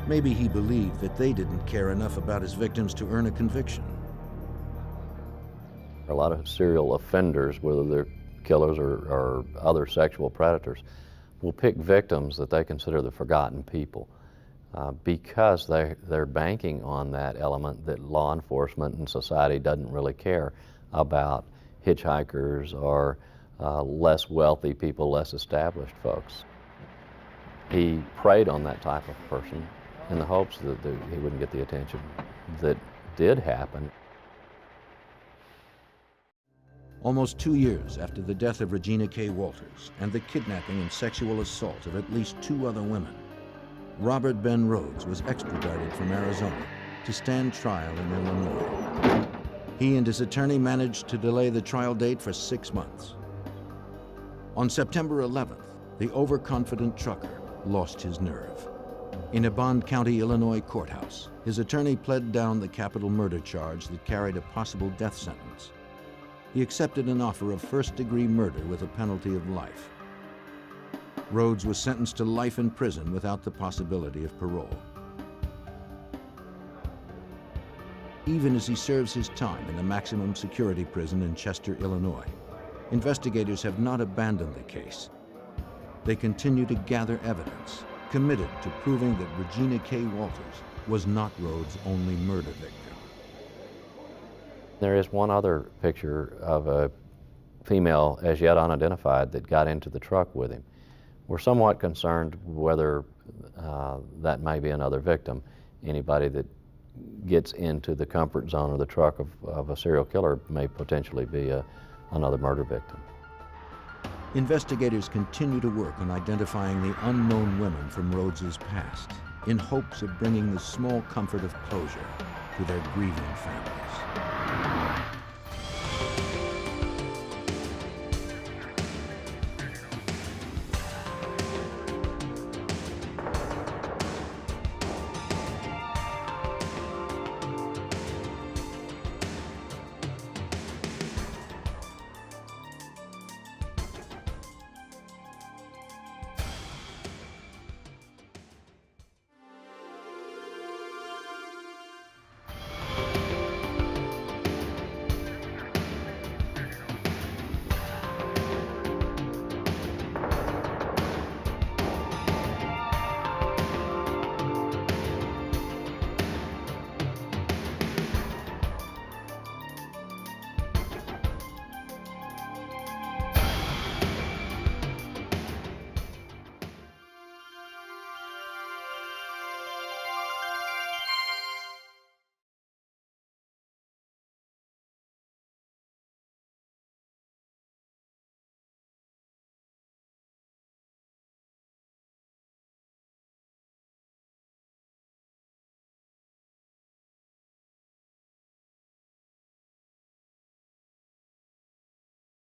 Maybe he believed that they didn't care enough about his victims to earn a conviction. A lot of serial offenders, whether they're killers or other sexual predators, will pick victims that they consider the forgotten people. Because they're banking on that element that law enforcement and society doesn't really care about hitchhikers or less wealthy people, less established folks. He preyed on that type of person in the hopes that he wouldn't get the attention that did happen. Almost 2 years after the death of Regina K. Walters and the kidnapping and sexual assault of at least 2 other women, Robert Ben Rhodes was extradited from Arizona to stand trial in Illinois. He and his attorney managed to delay the trial date for 6 months. On September 11th, the overconfident trucker lost his nerve. In a Bond County, Illinois courthouse, his attorney pled down the capital murder charge that carried a possible death sentence. He accepted an offer of first-degree murder with a penalty of life. Rhodes was sentenced to life in prison without the possibility of parole. Even as he serves his time in the maximum security prison in Chester, Illinois, investigators have not abandoned the case. They continue to gather evidence, committed to proving that Regina K. Walters was not Rhodes' only murder victim. There is one other picture of a female as yet unidentified that got into the truck with him. We're somewhat concerned whether that may be another victim. Anybody that gets into the comfort zone of the truck of a serial killer may potentially be another murder victim. Investigators continue to work on identifying the unknown women from Rhodes's past in hopes of bringing the small comfort of closure to their grieving families.